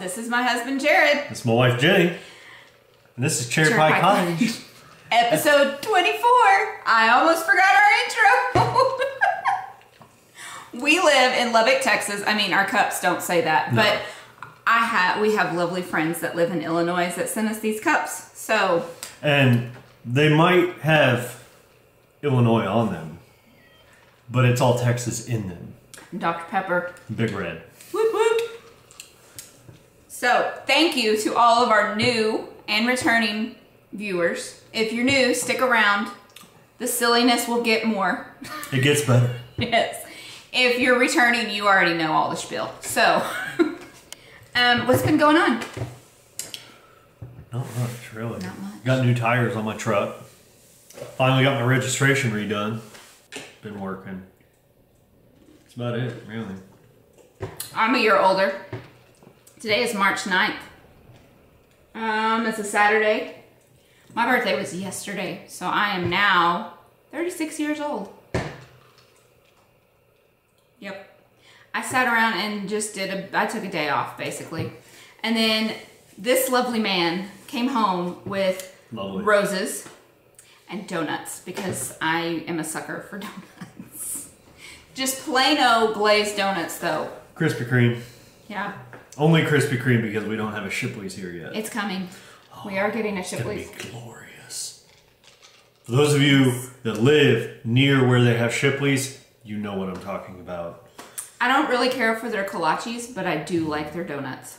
This is my husband, Jared. It's my wife, Jenny. And this is Cherry Pie Cottage. Episode 24. I almost forgot our intro. We live in Lubbock, Texas. I mean, our cups don't say that, no. But we have lovely friends that live in Illinois that send us these cups. So, and they might have Illinois on them, but it's all Texas in them. Dr. Pepper. Big Red. Whoop whoop. So, thank you to all of our new and returning viewers. If you're new, stick around. The silliness will get more. It gets better. Yes. If you're returning, you already know all the spiel. So, what's been going on? Not much, really. Not much. Got new tires on my truck. Finally got my registration redone. Been working. That's about it, really. I'm a year older. Today is March 9th. It's a Saturday. My birthday was yesterday, so I am now 36 years old. Yep. I sat around and just I took a day off, basically. And then this lovely man came home with roses and donuts, because I am a sucker for donuts. Just plain old glazed donuts, though. Krispy Kreme. Yeah. Only Krispy Kreme, because we don't have a Shipley's here yet. It's coming. We are getting a Shipley's. It's gonna be glorious. For those of you that live near where they have Shipley's, you know what I'm talking about. I don't really care for their kolaches, but I do like their donuts.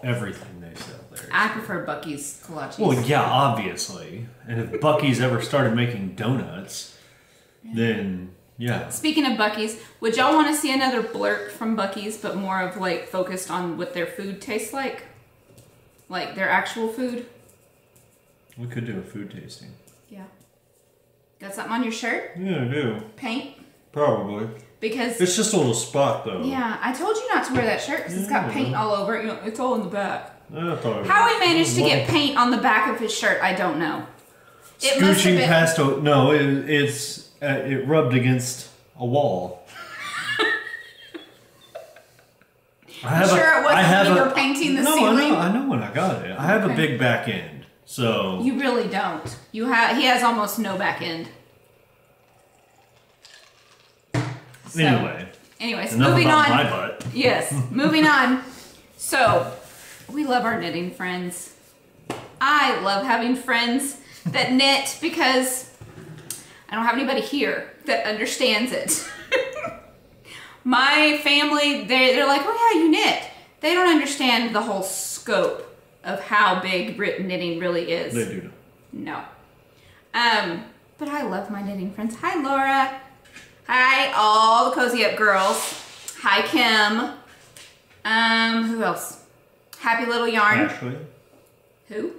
Everything they sell there. I prefer Buc-ee's kolaches. Well, yeah, obviously. And if Buc-ee's ever started making donuts, then yeah. Speaking of Buc-ee's, would y'all want to see another blurb from Buc-ee's, but more of like focused on what their food tastes like? Like their actual food? We could do a food tasting. Yeah. Got something on your shirt? Yeah, I do. Paint? Probably. Because it's just a little spot, though. Yeah, I told you not to wear that shirt because it's got paint all over it. You know, it's all in the back. How he managed to get paint on the back of his shirt, I don't know. It must have been past. No, it rubbed against a wall. I'm sure it wasn't when you were painting the ceiling. I know when I got it. I have a big back end, so you really don't. He has almost no back end. So, anyways, moving on. My butt. Yes, moving on. So, we love our knitting friends. I love having friends that knit because I don't have anybody here that understands it. My family, they're like, oh yeah, you knit. They don't understand the whole scope of how big knitting really is. They do not. No. But I love my knitting friends. Hi, Laura. Hi, all the Cozy Up girls. Hi, Kim. Who else? Happy Little Yarn. Ashley. Who?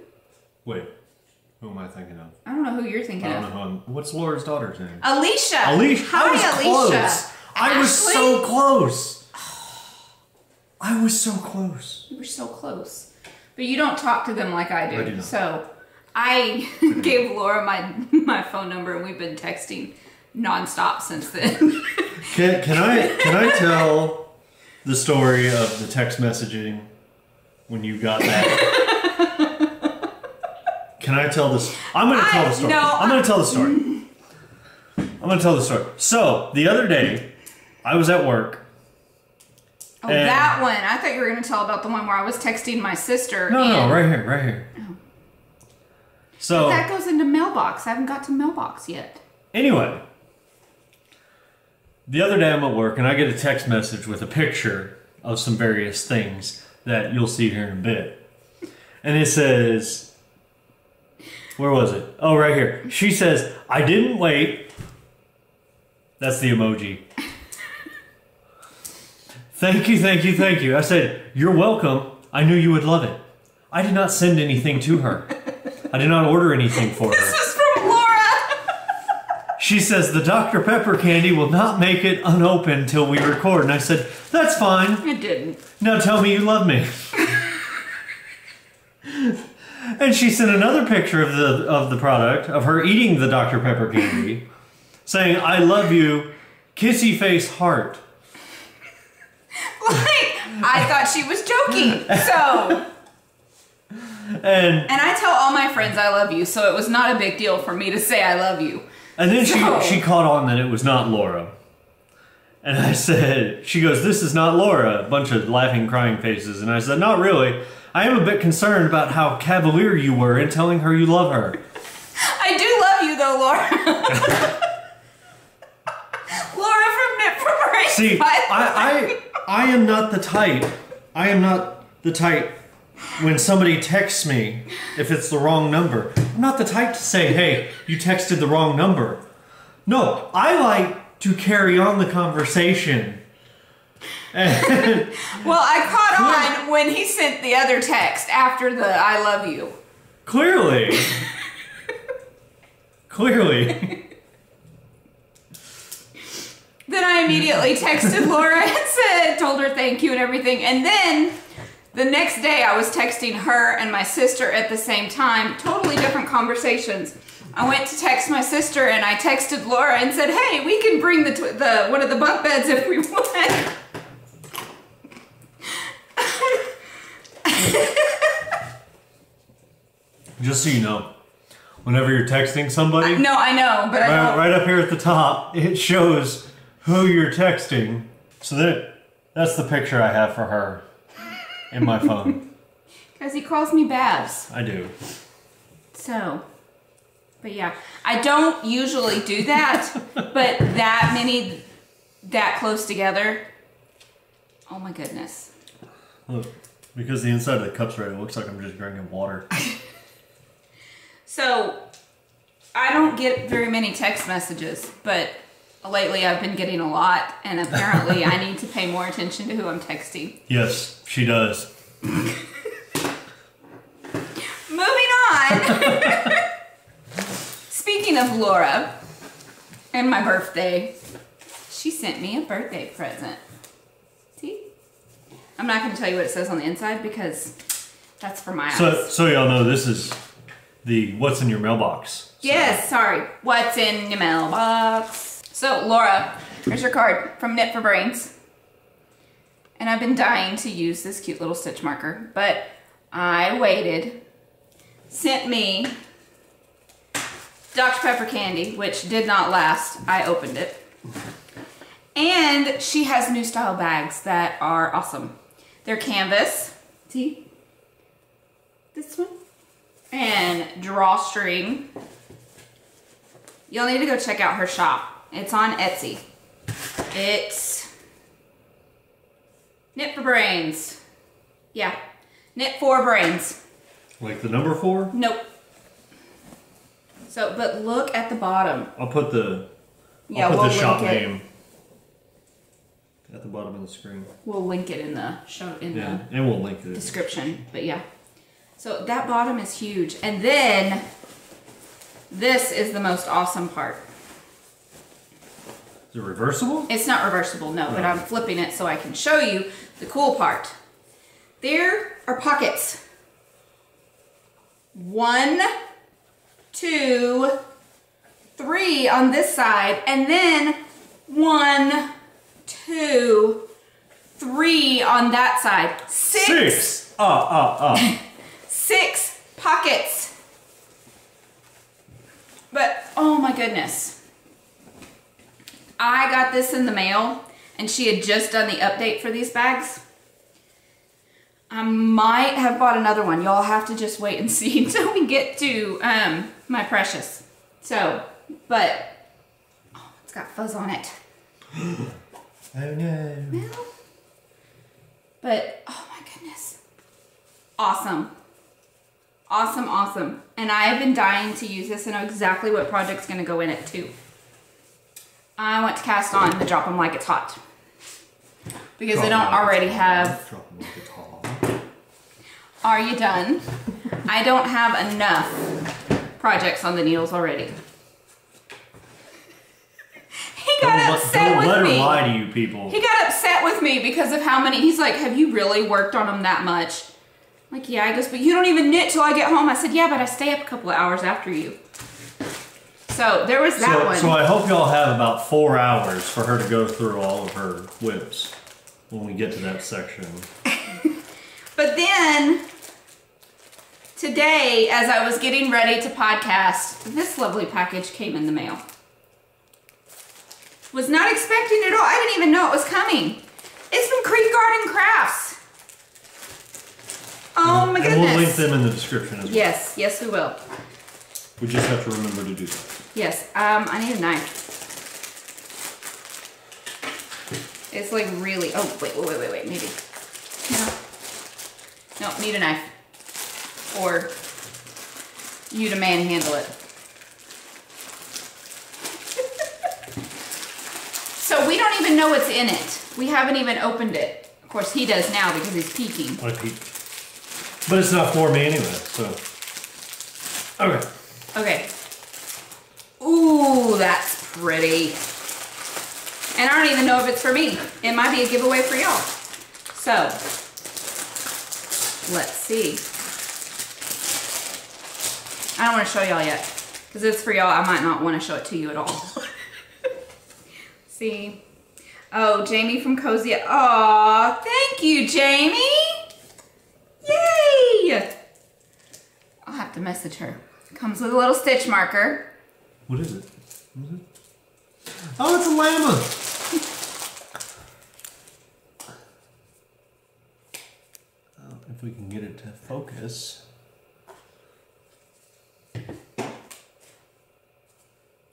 Wait, who am I thinking of? I don't know who you're thinking of. I don't know what's Laura's daughter's name? Alicia. Alicia. Hi, Alicia. I was so close. I was so close. You were so close. But you don't talk to them like I do. I do not. So I gave Laura my phone number and we've been texting nonstop since then. Can I tell the story of the text messaging when you got that? Can I tell this? I'm going to tell the story. I'm going to tell the story. I'm going to tell the story. So, the other day, I was at work. Oh, that one. I thought you were going to tell about the one where I was texting my sister. No, right here. Oh. So but that goes into Mailbox. I haven't got to Mailbox yet. Anyway, the other day I'm at work and I get a text message with a picture of some various things that you'll see here in a bit. And it says, where was it? Oh, right here. She says, I didn't wait. That's the emoji. Thank you. I said, you're welcome. I knew you would love it. I did not send anything to her. I did not order anything for her. This is from Laura. She says, the Dr. Pepper candy will not make it unopened till we record. And I said, that's fine. It didn't. Now tell me you love me. And she sent another picture of the product, of her eating the Dr. Pepper candy, saying, I love you, kissy face heart. Like, I thought she was joking. So. And I tell all my friends I love you, so it was not a big deal for me to say I love you. And then she caught on that it was not Laura. And I said, she goes, this is not Laura. A bunch of laughing, crying faces. And I said, not really. I am a bit concerned about how cavalier you were in telling her you love her. I do love you though, Laura. Laura from Knit for Brains. See, I am not the type. I am not the type when somebody texts me, if it's the wrong number. I'm not the type to say, hey, you texted the wrong number. No, I like to carry on the conversation. Well, I caught on when he sent the other text after the I love you. Clearly. Clearly. Then I immediately texted Laura and told her thank you and everything. And then the next day I was texting her and my sister at the same time. Totally different conversations. I went to text my sister and I texted Laura and said, hey, we can bring the one of the bunk beds if we want. Just so you know, whenever you're texting somebody... No, I know, but I don't... Right up here at the top, it shows who you're texting. So that's the picture I have for her in my phone. Because he calls me Babs. I do. So, but yeah. I don't usually do that, but that many, that close together, oh my goodness. Look, because the inside of the cup's ready, it looks like I'm just drinking water. So, I don't get very many text messages, but lately I've been getting a lot, and apparently I need to pay more attention to who I'm texting. Yes, she does. Moving on. Speaking of Laura and my birthday, she sent me a birthday present. See? I'm not going to tell you what it says on the inside because that's for my eyes. So y'all know this is the what's in your mailbox. Yes, sorry. What's in your mailbox? So, Laura, here's your card from Knit for Brains. And I've been dying to use this cute little stitch marker, but I waited. Sent me Dr. Pepper candy, which did not last. I opened it. And she has new style bags that are awesome. They're canvas. See? This one. And drawstring. You'll need to go check out her shop. It's on Etsy. It's Knit for Brains. Yeah. Knit for Brains. Like the number 4? Nope. So, but look at the bottom. I'll put the shop name at the bottom of the screen. We'll link it in the show and we'll link it description. But yeah. So that bottom is huge. And then this is the most awesome part. Is it reversible? It's not reversible, no, but I'm flipping it so I can show you the cool part. There are pockets. 1, 2, 3 on this side, and then 1, 2, 3 on that side. 6. 6 pockets. But, oh my goodness. I got this in the mail, and she had just done the update for these bags. I might have bought another one. Y'all have to just wait and see until we get to my precious. So, but, oh, it's got fuzz on it. Oh no. Well, but, oh my goodness. Awesome. Awesome, awesome. And I have been dying to use this and know exactly what project's going to go in it too. I want to cast on the Drop 'em Like It's Hot. Because I don't already have... Drop 'em like it's hot. Are you done? I don't have enough projects on the needles already. He got upset with me. Don't let her lie to you people. He got upset with me because of how many... He's like, have you really worked on them that much? I'm like, yeah. He goes, but you don't even knit till I get home. I said, yeah, but I stay up a couple of hours after you. So there was that one. So I hope y'all have about 4 hours for her to go through all of her whips. when we get to that section. But then, today, as I was getting ready to podcast, this lovely package came in the mail. Was not expecting it at all. I didn't even know it was coming. It's from Creek Garden Crafts. Oh my goodness. And we'll link them in the description as well. Yes, yes we will. We just have to remember to do that. Yes, I need a knife. It's like really, oh, wait, maybe. No, need a knife. Or you to manhandle it. So we don't even know what's in it. We haven't even opened it. Of course, he does now because he's peeking. I peek. But it's not for me anyway, so. Okay. Okay. Ooh, that's pretty. And I don't even know if it's for me. It might be a giveaway for y'all. So, let's see. I don't want to show y'all yet. Because it's for y'all. I might not want to show it to you at all. See? Oh, Jamie from Cozy. Aw, thank you, Jamie. Yay! I'll have to message her. Comes with a little stitch marker. What is it? What is it? Oh, it's a llama. If we can get it to focus.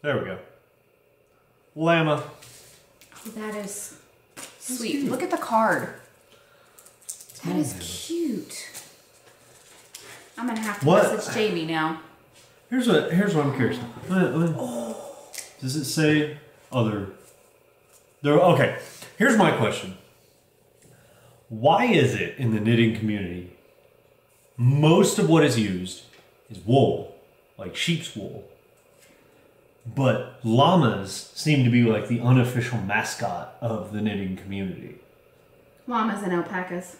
There we go. Llama. Oh, that is sweet. Cute. Look at the card. That is cute. I'm gonna have to message Jamie now. Here's what I'm curious. Does it say other? Okay. Here's my question. Why is it in the knitting community most of what is used is wool, like sheep's wool, but llamas seem to be like the unofficial mascot of the knitting community? Llamas and alpacas.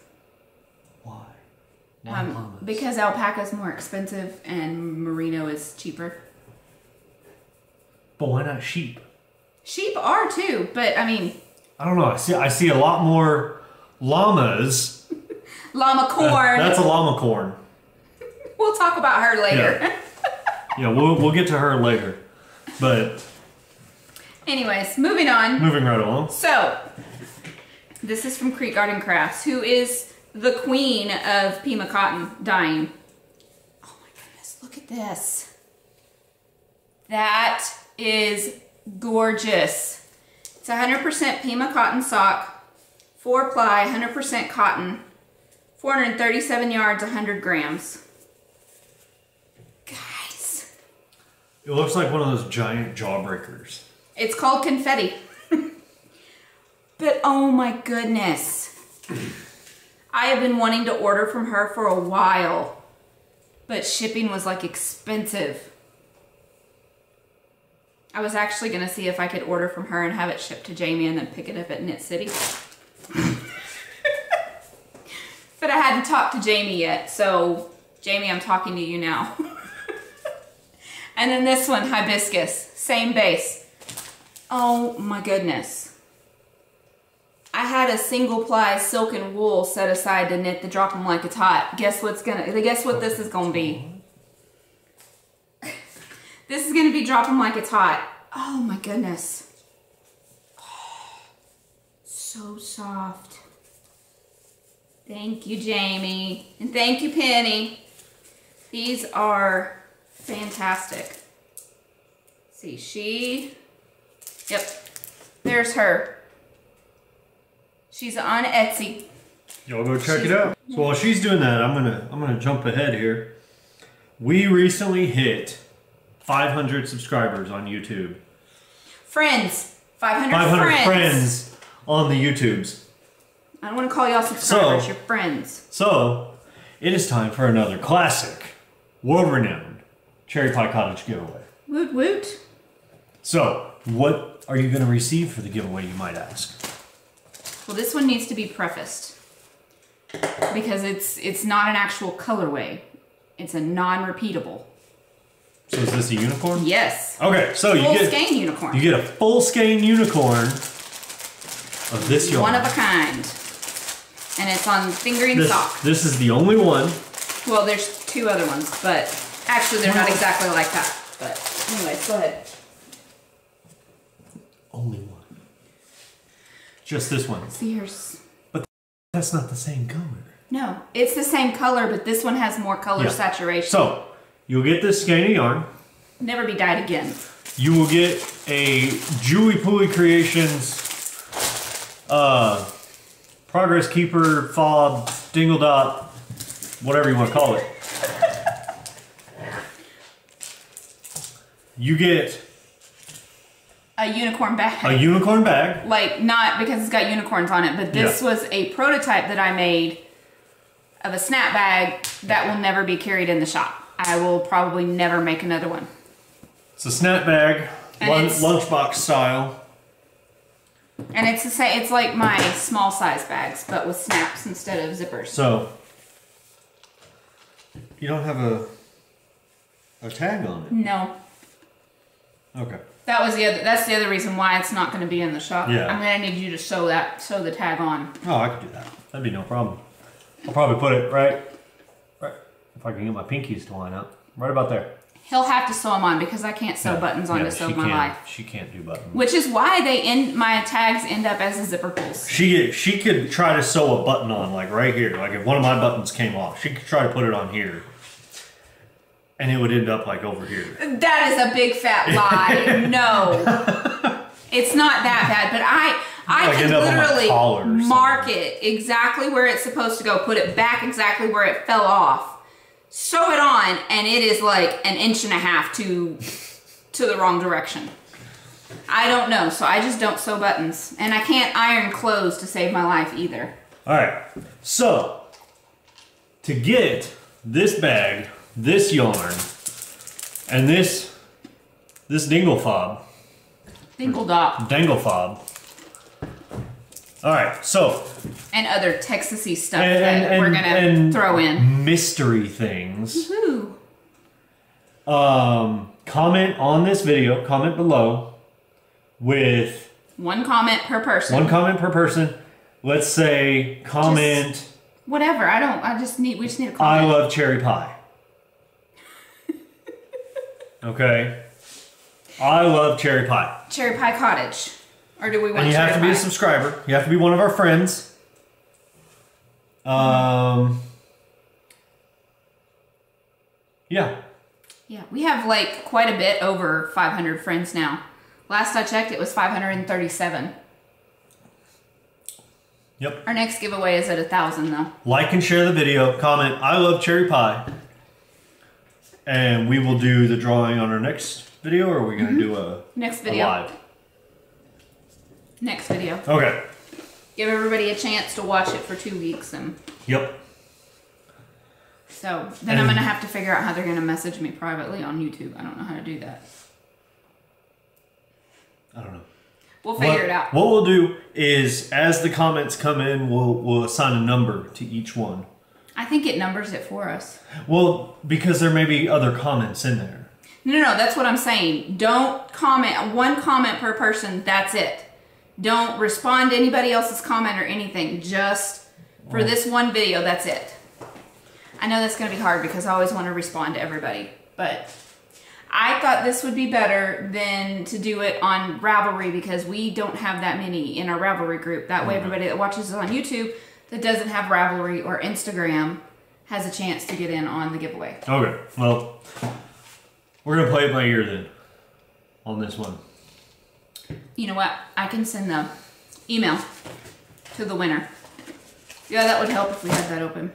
Why? Llamas? Because alpaca's more expensive and merino is cheaper. But why not sheep? Sheep are too, but I mean, I don't know. I see a lot more llamas. Llama corn. That's a llama corn. We'll talk about her later. Yeah, we'll get to her later. But anyways, moving on. Moving right along. So, this is from Creek Garden Crafts, who is the queen of Pima cotton dyeing. Oh my goodness, look at this. That is gorgeous. It's 100% Pima cotton sock, 4-ply, 100% cotton, 437 yards, 100 grams. Guys. It looks like one of those giant jawbreakers. It's called confetti. But oh my goodness. I have been wanting to order from her for a while, but shipping was like expensive. I was actually going to see if I could order from her and have it shipped to Jamie and then pick it up at Knit City. But I hadn't talked to Jamie yet, so Jamie, I'm talking to you now. And then this one, hibiscus, same base. Oh my goodness. I had a single ply silk and wool set aside to knit the Drop 'em Like It's Hot. Guess what this is gonna be? This is gonna be Drop 'em Like It's Hot. Oh my goodness. Oh, so soft. Thank you, Jamie. And thank you, Penny. These are fantastic. Let's see, yep, there's her. She's on Etsy. Y'all go check it out. So while she's doing that, I'm gonna jump ahead here. We recently hit 500 subscribers on YouTube. Friends. 500 friends on the YouTubes. I don't want to call y'all subscribers, you're friends. So, it is time for another classic, world-renowned Cherry Pie Cottage giveaway. Woot woot. So, what are you going to receive for the giveaway, you might ask? Well, this one needs to be prefaced. Because it's not an actual colorway. It's a non-repeatable. So is this a unicorn? Yes. Okay, so you get... Full skein unicorn. You get a full skein unicorn of this yarn. One of a kind. And it's on fingering sock. This is the only one. Well, there's 2 other ones, but actually they're not exactly like that. But anyways, go ahead. Only one. Just this one. See, here's... But that's not the same color. No, it's the same color, but this one has more color saturation. So, you'll get this skein of yarn. Never be dyed again. You will get a Julie Pooey Creations Progress Keeper, Fob, Dingle Dot, whatever you want to call it. You get a unicorn bag. A unicorn bag. Like, not because it's got unicorns on it, but this was a prototype that I made of a snap bag that will never be carried in the shop. I will probably never make another one. It's a snap bag, lunchbox style. And it's the same. It's like my small size bags, but with snaps instead of zippers. So you don't have a tag on it? No. Okay. That's the other reason why it's not going to be in the shop. Yeah. I'm going to need you to sew the tag on. Oh, I could do that. That'd be no problem. I'll probably put it right, if I can get my pinkies to line up, right about there. He'll have to sew them on because I can't sew buttons on to save my life. She can't do buttons. Which is why my tags end up as a zipper pulls. She could try to sew a button on, like right here. Like if one of my buttons came off, she could try to put it on here. And it would end up like over here. That is a big fat lie. No. It's not that bad, but I can literally mark it exactly where it's supposed to go, put it back exactly where it fell off, sew it on, and it is like 1.5 inches to the wrong direction. I don't know, so I just don't sew buttons. And I can't iron clothes to save my life either. Alright, so to get this bag, this yarn, and this dingle fob. Dingle dot. Dangle fob. Alright, so. And other Texas-y stuff that we're going to throw in. Mystery things. Woohoo. Comment on this video, comment below with. 1 comment per person. 1 comment per person. Let's say comment. Just whatever, we just need a comment. I love cherry pie. Okay. I love Cherry Pie. Cherry Pie Cottage. Or do we want And you have to be a subscriber. You have to be one of our friends. Yeah. Yeah, we have like quite a bit over 500 friends now. Last I checked, it was 537. Yep. Our next giveaway is at 1,000 though. Like and share the video. Comment, I love cherry pie. And we will do the drawing on our next video, or are we going to do a next video? Live? Next video. Okay. Give everybody a chance to watch it for 2 weeks. Yep. So then I'm going to have to figure out how they're going to message me privately on YouTube. I don't know how to do that. I don't know. We'll figure it out. What we'll do is, as the comments come in, we'll assign a number to each one. I think it numbers it for us. Well, because there may be other comments in there. No, that's what I'm saying. Don't comment. 1 comment per person. That's it. Don't respond to anybody else's comment or anything. Just for this one video, that's it. I know that's going to be hard because I always want to respond to everybody. But I thought this would be better than to do it on Ravelry because we don't have that many in our Ravelry group. That way everybody that watches us on YouTube that doesn't have Ravelry or Instagram has a chance to get in on the giveaway. Okay, well, we're going to play it by ear then on this one. You know what? I can send the email to the winner. Yeah, that would help if we had that open.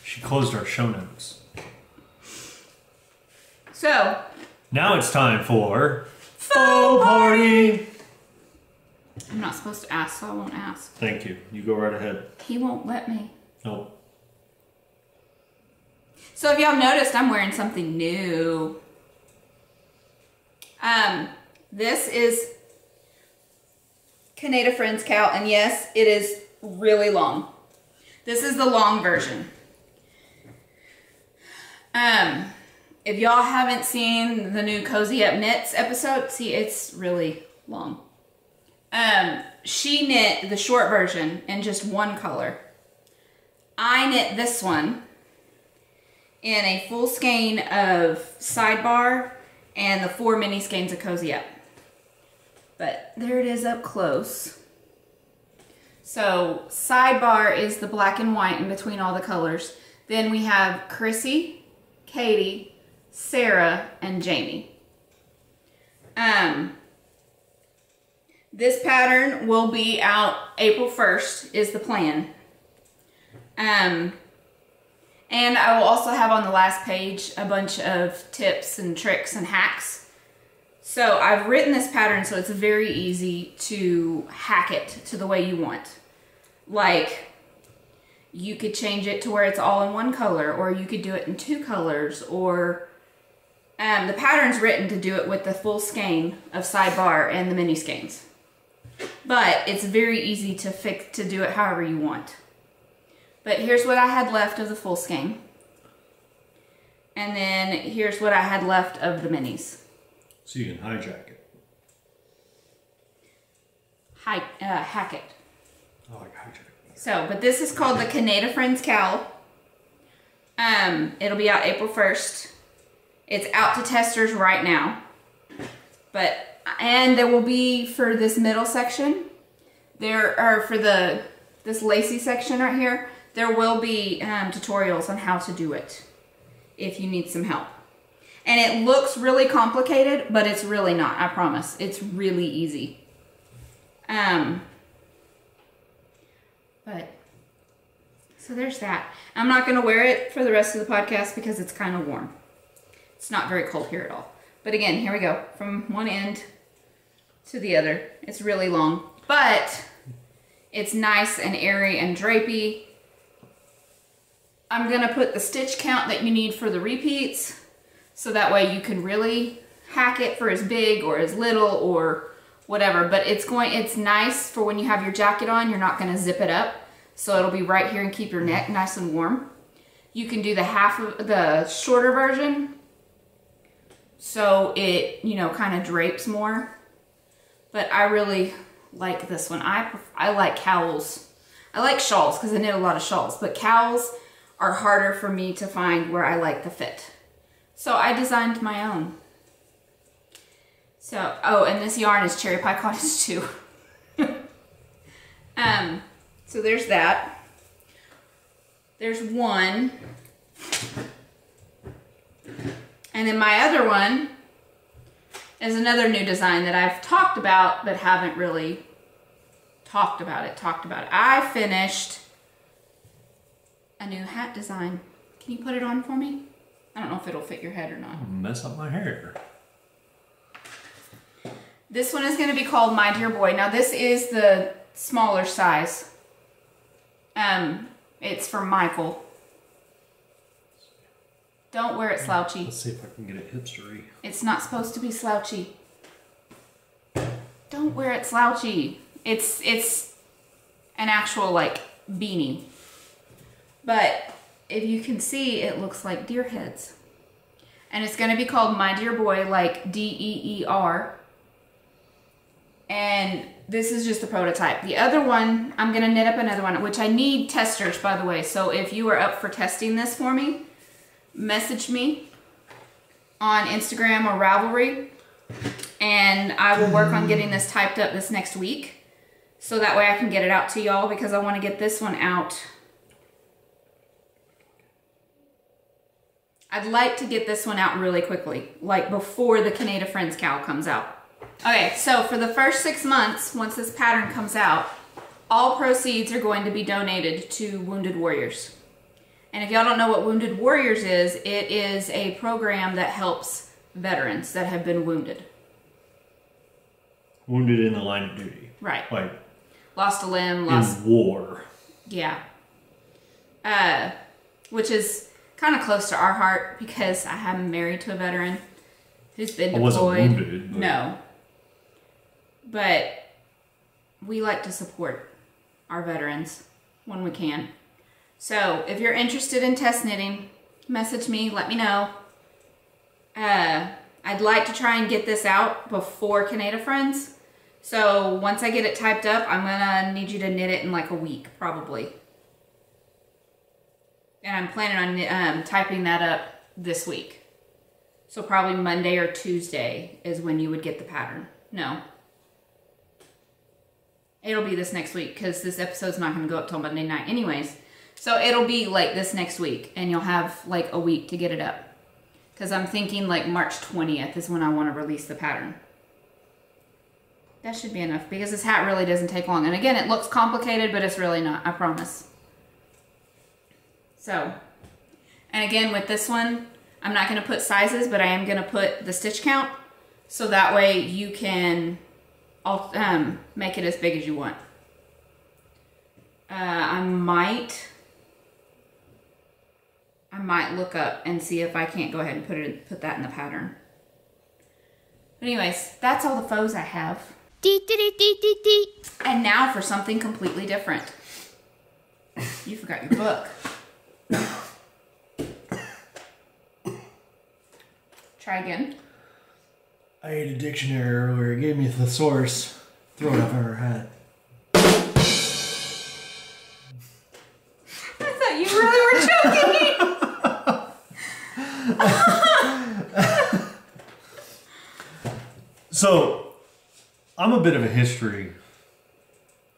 She closed our show notes. So. Now it's time for Faux Party. I'm not supposed to ask, so I won't ask. Thank you. You go right ahead. He won't let me. Nope. So if y'all noticed, I'm wearing something new. This is Canada Friends cowl, and yes, it is really long. This is the long version. If y'all haven't seen the new Cozy Up Knits episode, see, it's really long. She knit the short version in just 1 color. I knit this one in a full skein of Sidebar and the 4 mini skeins of Cozy Up. But there it is up close. So Sidebar is the black and white in between all the colors. Then we have Chrissy, Katie, Sarah, and Jamie. This pattern will be out April 1st is the plan. And I will also have on the last page a bunch of tips and tricks and hacks. So I've written this pattern so it's very easy to hack it to the way you want. Like, you could change it to where it's all in one color, or you could do it in 2 colors, or the pattern's written to do it with the full skein of Sidebar and the mini skeins. But it's very easy to do it however you want. But here's what I had left of the full skein. And then here's what I had left of the minis. So you can hijack it. Hack it. I like hijack it. So, but this is called the Canada Friends Cowl. It'll be out April 1st. It's out to testers right now. And there will be, for this middle section, this lacy section right here, there will be tutorials on how to do it if you need some help. And it looks really complicated, but it's really not, I promise. It's really easy. So there's that. I'm not going to wear it for the rest of the podcast because it's kind of warm. It's not very cold here at all. But again, here we go. From one end to the other. It's really long, but it's nice and airy and drapey. I'm going to put the stitch count that you need for the repeats, so that way you can really hack it for as big or as little or whatever. But it's nice for when you have your jacket on, you're not going to zip it up. So it'll be right here and keep your neck nice and warm. You can do the shorter version, so it, kind of drapes more. But I really like this one. I like cowls. I like shawls because I knit a lot of shawls, but cowls are harder for me to find where I like the fit. So I designed my own. So, and this yarn is Cherry Pie Cottage too. So there's that. There's one. And then my other one is another new design that I've talked about, but haven't really talked about it. I finished a new hat design. Can you put it on for me? I don't know if it'll fit your head or not. I'll mess up my hair. This one is going to be called My Dear Boy. Now this is the smaller size. It's for Michael. Don't wear it slouchy. Let's see if I can get it hipstery. It's not supposed to be slouchy. Don't wear it slouchy. It's an actual beanie. But if you can see, it looks like deer heads. And it's going to be called My Dear Boy, like D-E-E-R. And this is just a prototype. The other one, I'm going to knit up another one, which I need testers, by the way. So if you are up for testing this for me, message me on Instagram or Ravelry, and I will work on getting this typed up this next week. So that way I can get it out to y'all, because I want to get this one out. I'd like to get this one out really quickly, like before the Canada Friends cowl comes out. Okay, so for the first 6 months, once this pattern comes out, all proceeds are going to be donated to Wounded Warriors. And if y'all don't know what Wounded Warriors is, it is a program that helps veterans that have been wounded. Wounded in the line of duty. Right. Like lost a limb, in war. Yeah. Which is kind of close to our heart, because I am married to a veteran who's been deployed. I wasn't wounded. But... No. But we like to support our veterans when we can. So if you're interested in test knitting, message me, let me know. I'd like to try and get this out before Canada Friends. So once I get it typed up, I'm gonna need you to knit it in like a week, probably. And I'm planning on typing that up this week. So probably Monday or Tuesday is when you would get the pattern. No. It'll be this next week because this episode's not going to go up till Monday night anyways. So it'll be like this next week and you'll have like a week to get it up. Because I'm thinking like March 20th is when I want to release the pattern. That should be enough because this hat really doesn't take long. And again, it looks complicated, but it's really not, I promise. So, and again with this one, I'm not going to put sizes, but I am going to put the stitch count. So that way you can make it as big as you want. I might look up and see if I can't go ahead and put that in the pattern. But anyways, that's all the faux I have. And now for something completely different. You forgot your book. Try again. I ate a dictionary earlier. It gave me a thesaurus. Throw it up in her head. I thought you really were joking. So, I'm a bit of a history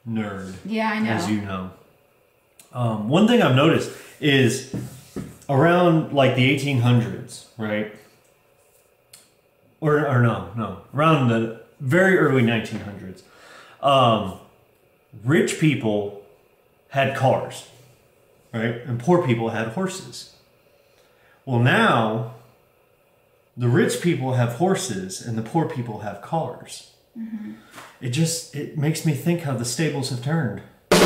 nerd. Yeah, I know. As you know. One thing I've noticed is around like the 1800s, right? Or no, around the very early 1900s, rich people had cars, right? And poor people had horses. Well, now the rich people have horses and the poor people have cars. Mm-hmm. It makes me think how the stables have turned. You're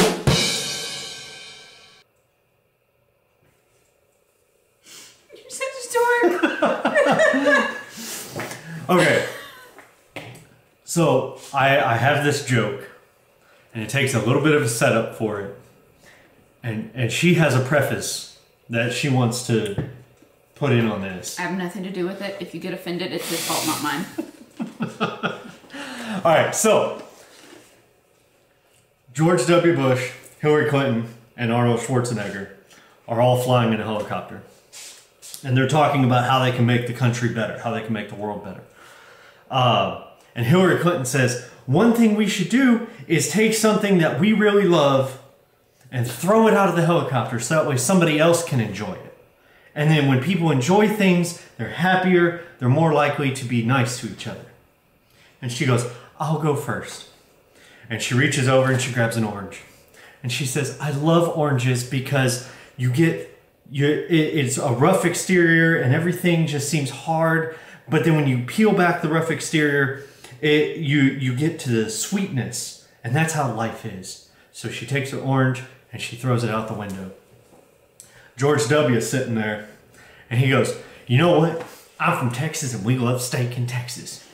such a dork. Okay, so I have this joke, and it takes a little bit of a setup for it, and she has a preface that she wants to put in on this. I have nothing to do with it. If you get offended, it's his fault, not mine. All right, so George W. Bush, Hillary Clinton, and Arnold Schwarzenegger are all flying in a helicopter, and they're talking about how they can make the country better, how they can make the world better. And Hillary Clinton says, one thing we should do is take something that we really love and throw it out of the helicopter so that way somebody else can enjoy it. And then when people enjoy things, they're happier, they're more likely to be nice to each other. And she goes, I'll go first. And she reaches over and she grabs an orange. And she says, I love oranges because it's a rough exterior and everything just seems hard. But then when you peel back the rough exterior, you get to the sweetness. And that's how life is. So she takes her orange and she throws it out the window. George W. is sitting there and he goes, you know what? I'm from Texas and we love steak in Texas.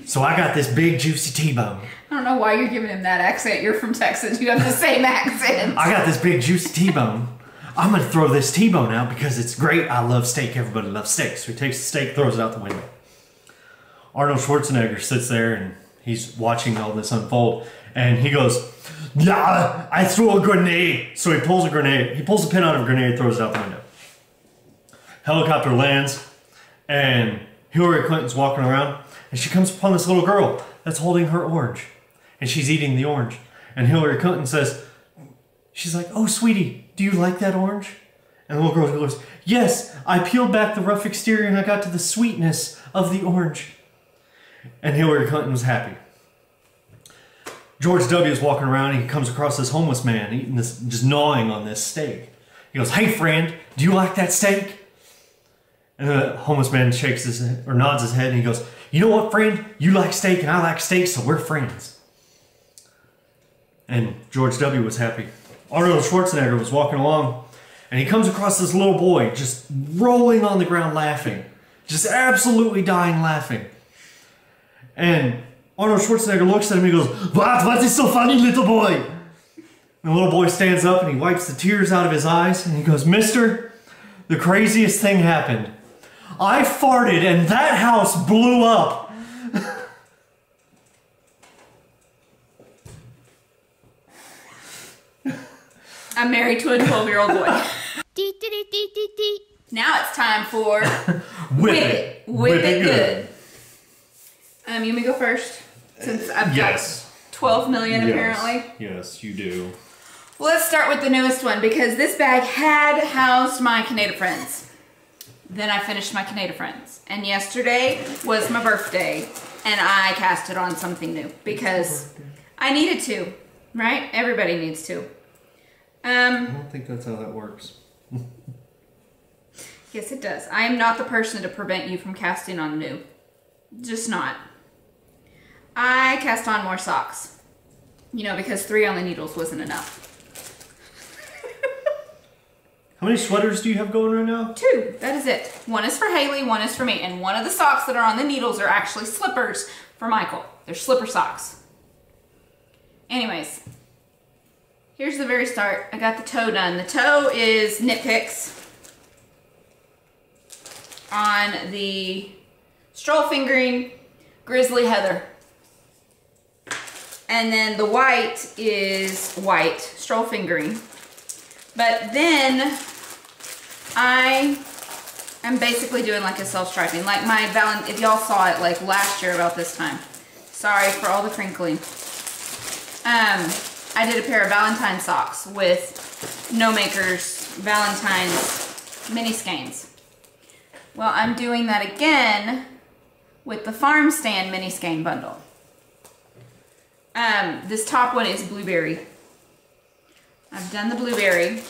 So I got this big juicy T-bone. I don't know why you're giving him that accent. You're from Texas. You have the same accent. I got this big juicy T-bone. I'm going to throw this T-bone out because it's great. I love steak. Everybody loves steak. So he takes the steak, throws it out the window. Arnold Schwarzenegger sits there and he's watching all this unfold. And he goes, yeah, I threw a grenade. So he pulls a grenade. He pulls a pin out of a grenade, throws it out the window. Helicopter lands and Hillary Clinton's walking around and she comes upon this little girl that's holding her orange. And she's eating the orange. And Hillary Clinton says, she's like, oh, sweetie, do you like that orange? And the little girl goes, yes, I peeled back the rough exterior and I got to the sweetness of the orange. And Hillary Clinton was happy. George W. is walking around and he comes across this homeless man eating this, just gnawing on this steak. He goes, hey friend, do you like that steak? And the homeless man shakes his head, or nods his head and he goes, you know what friend, you like steak and I like steak, so we're friends. And George W. was happy. Arnold Schwarzenegger was walking along and he comes across this little boy just rolling on the ground laughing. Just absolutely dying laughing. And Arnold Schwarzenegger looks at him and he goes, what is so funny, little boy? And the little boy stands up and he wipes the tears out of his eyes and he goes, mister, the craziest thing happened. I farted and that house blew up. I'm married to a 12-year-old boy. Now it's time for Whip it good. You want me to go first? Since I've got 12 million apparently. Yes, you do. Well, let's start with the newest one because this bag had housed my Canada Friends. Then I finished my Canada Friends. And yesterday was my birthday and I cast it on something new because I needed to, right? Everybody needs to. I don't think that's how that works. Yes, it does. I am not the person to prevent you from casting on new. Just not. I cast on more socks. You know, because 3 on the needles wasn't enough. How many sweaters do you have going right now? 2. That is it. One is for Haley, one is for me. And one of the socks that are on the needles are actually slippers for Michael. They're slipper socks. Anyways, here's the very start. I got the toe done. The toe is nitpicks on the stroll fingering Grizzly Heather. And then the white is white, stroll fingering. But then I am basically doing like a self-striping. Like my if y'all saw it like last year about this time. Sorry for all the crinkling. I did a pair of Valentine socks with No Makers Valentine's mini skeins. Well, I'm doing that again with the Farm Stand mini skein bundle. This top one is blueberry. I've done the blueberry.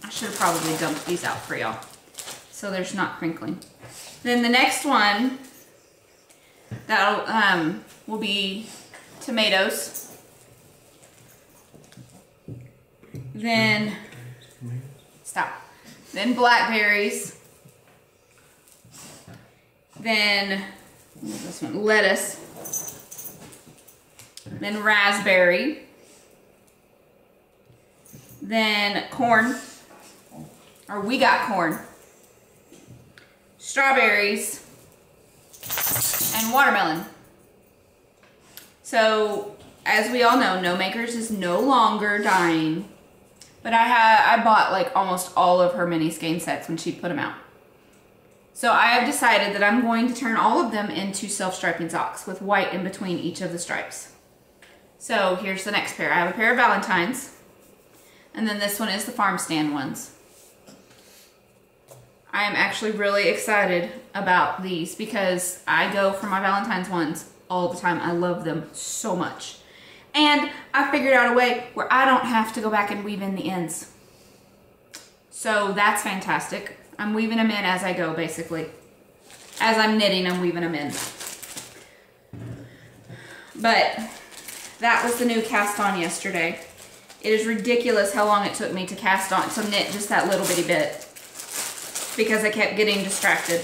I should have probably dumped these out for y'all so there's not crinkling. Then the next one that will be tomatoes. Then stop. Then blackberries. Then this one, lettuce. Then raspberry. Then corn, or we got corn, strawberries, and watermelon. So, as we all know, No Makers is no longer dying, but I bought like almost all of her mini skein sets when she put them out. So I have decided that I'm going to turn all of them into self-striping socks with white in between each of the stripes. So here's the next pair. I have a pair of Valentines. And then this one is the Farm Stand ones. I am actually really excited about these because I go for my Valentine's ones all the time. I love them so much. And I figured out a way where I don't have to go back and weave in the ends. So that's fantastic. I'm weaving them in as I go, basically. As I'm knitting, I'm weaving them in. But that was the new cast on yesterday. It is ridiculous how long it took me to cast on, to knit just that little bitty bit. Because I kept getting distracted.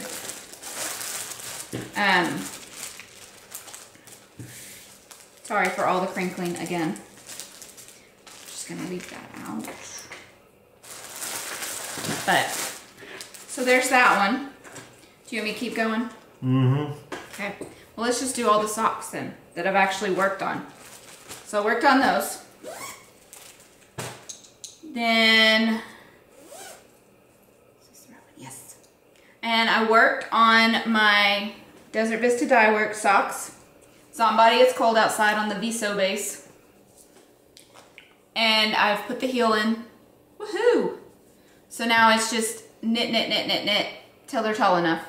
Sorry for all the crinkling again. Just gonna leave that out. But, so there's that one. Do you want me to keep going? Mm-hmm. Okay. Well, let's just do all the socks then that I've actually worked on. So I worked on those. Then, yes. And I worked on my Desert Vista Dye Work socks. It's on Body It's Cold Outside on the Viso base. And I've put the heel in. Woohoo! So now it's just knit, knit, knit, knit, knit till they're tall enough.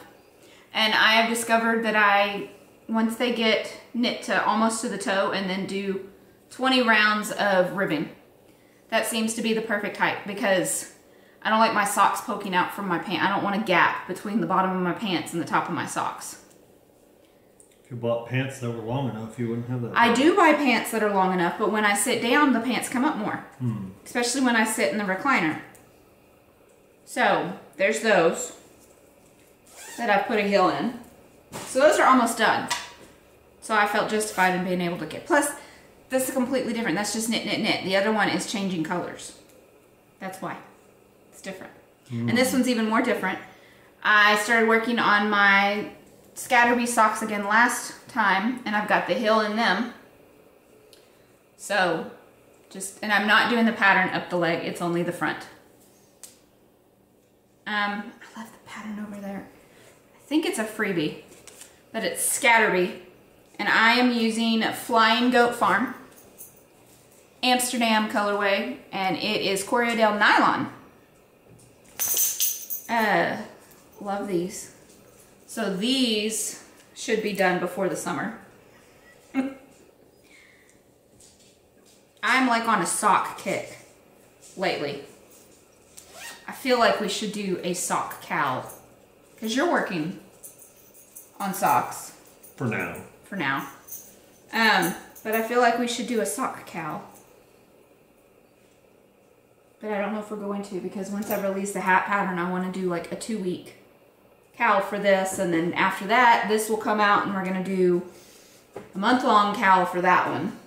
And I have discovered that once they get knit to almost to the toe and then do 20 rounds of ribbing. That seems to be the perfect height because I don't like my socks poking out from my pants. I don't want a gap between the bottom of my pants and the top of my socks. If you bought pants that were long enough, you wouldn't have that. I do buy pants that are long enough, but when I sit down, the pants come up more. Especially when I sit in the recliner. So, there's those that I've put a heel in. So those are almost done. So I felt justified in being able to get. Plus, this is completely different. That's just knit, knit, knit. The other one is changing colors. That's why. It's different. And this one's even more different. I started working on my Scatterbee socks again last time, and I've got the heel in them. So, and I'm not doing the pattern up the leg. It's only the front. I left the pattern over there. I think it's a freebie, but it's Scatterby. And I am using Flying Goat Farm, Amsterdam colorway, and it is Corriedale nylon. Love these. So these should be done before the summer. I'm like on a sock kick lately. I feel like we should do a sock cowl, because you're working on socks. For now. For now. But I feel like we should do a sock cowl. But I don't know if we're going to, because once I release the hat pattern, I want to do like a 2-week cowl for this, and then after that, this will come out and we're going to do a month-long cowl for that one.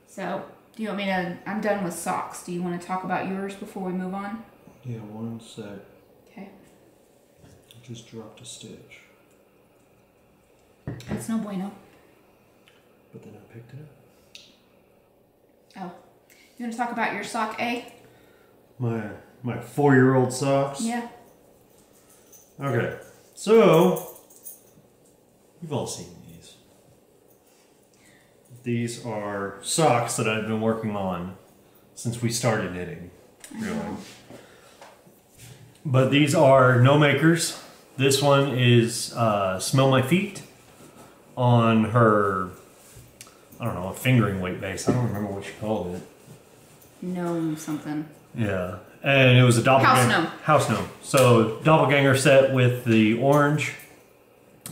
So, do you want me to, I'm done with socks. Do you want to talk about yours before we move on? Yeah, one sec. Okay. I just dropped a stitch. That's no bueno. But then I picked it Oh. up. You want to talk about your sock A? My 4-year-old socks? Yeah. Okay. So, you've all seen these. These are socks that I've been working on since we started knitting, really. But these are no makers. This one is Smell My Feet on her, I don't know, a fingering weight base. I don't remember what she called it. Gnome something. Yeah. And it was a doppelganger. House gnome. So doppelganger set with the orange.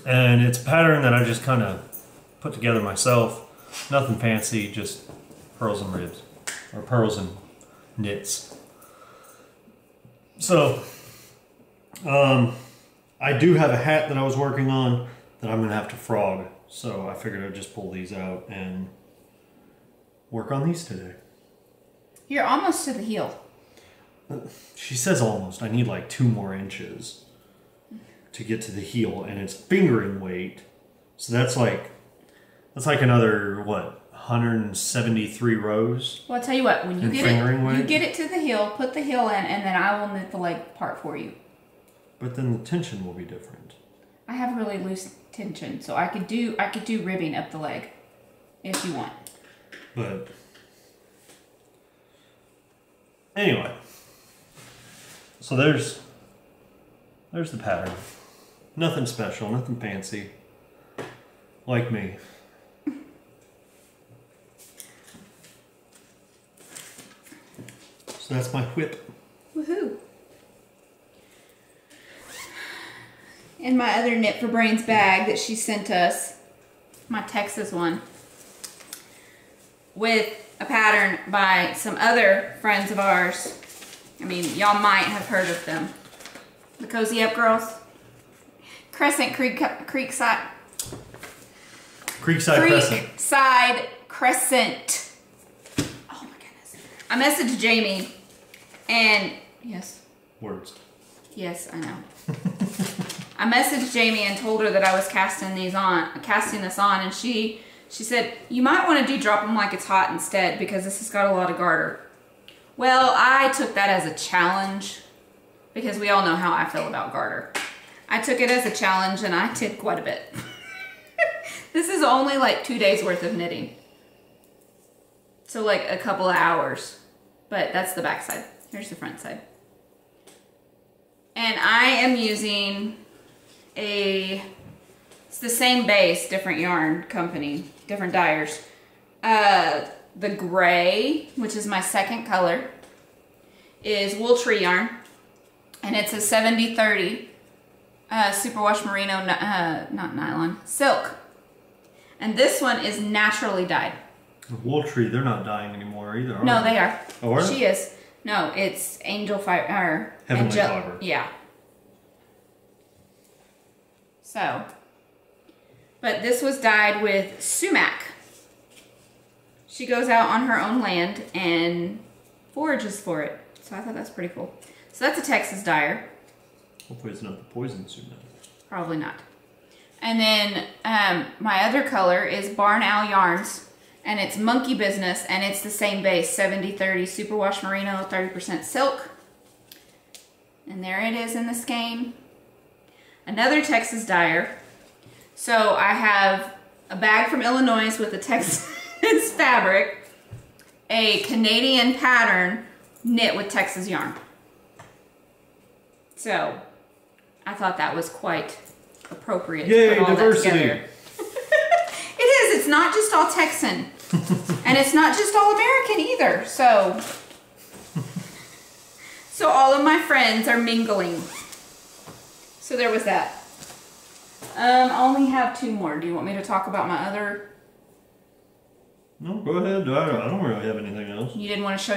And it's a pattern that I just kind of put together myself. Nothing fancy, just pearls and ribs. Or pearls and knits. So, I do have a hat that I was working on that I'm going to have to frog. So I figured I'd just pull these out and work on these today. You're almost to the heel. She says almost. I need like 2 more inches to get to the heel, and it's fingering weight. So that's like another, what, 173 rows? Well, I'll tell you what, when you get it to the heel, put the heel in, and then I will knit the leg part for you. But then the tension will be different. I have really loose tension, so I could do ribbing up the leg if you want. But anyway, so there's the pattern. Nothing special, nothing fancy. Like me. So that's my whip. Woohoo! In my other Knit for Brains bag that she sent us, my Texas one, with a pattern by some other friends of ours. I mean, y'all might have heard of them. The Cozy Up Girls. Creekside Crescent. Oh my goodness. I messaged Jamie and, yes. Words. Yes, I know. I messaged Jamie and told her that I was casting this on, and she said, you might want to drop them like it's hot instead, because this has got a lot of garter. Well, I took that as a challenge, because we all know how I feel about garter. I took it as a challenge, and I did quite a bit. This is only like 2 days worth of knitting. So like a couple of hours. But that's the back side. Here's the front side. And I am using it's the same base, different yarn company, different dyers. The gray, which is my second color, is Wool Tree yarn. And it's a 70/30 superwash merino, not nylon, silk. And this one is naturally dyed. The Wool Tree, they're not dyeing anymore either, are No, they are. Oh, are they? She is. No, it's angel fiber. Heavenly fiber. Yeah. So, but this was dyed with sumac. She goes out on her own land and forages for it. So I thought that's pretty cool. So that's a Texas dyer. Hopefully it's not the poison sumac. Probably not. And then my other color is Barn Owl Yarns, and it's Monkey Business, and it's the same base, 70/30 superwash merino, 30% silk. And there it is in the skein. Another Texas dyer. So I have a bag from Illinois with a Texas fabric, a Canadian pattern knit with Texas yarn. So I thought that was quite appropriate. Yay, to put all diversity. That together. It is. It's not just all Texan. And it's not just all American either. So all of my friends are mingling. So there was that. I only have 2 more. Do you want me to talk about my other? No, go ahead. I don't really have anything else. You didn't want to show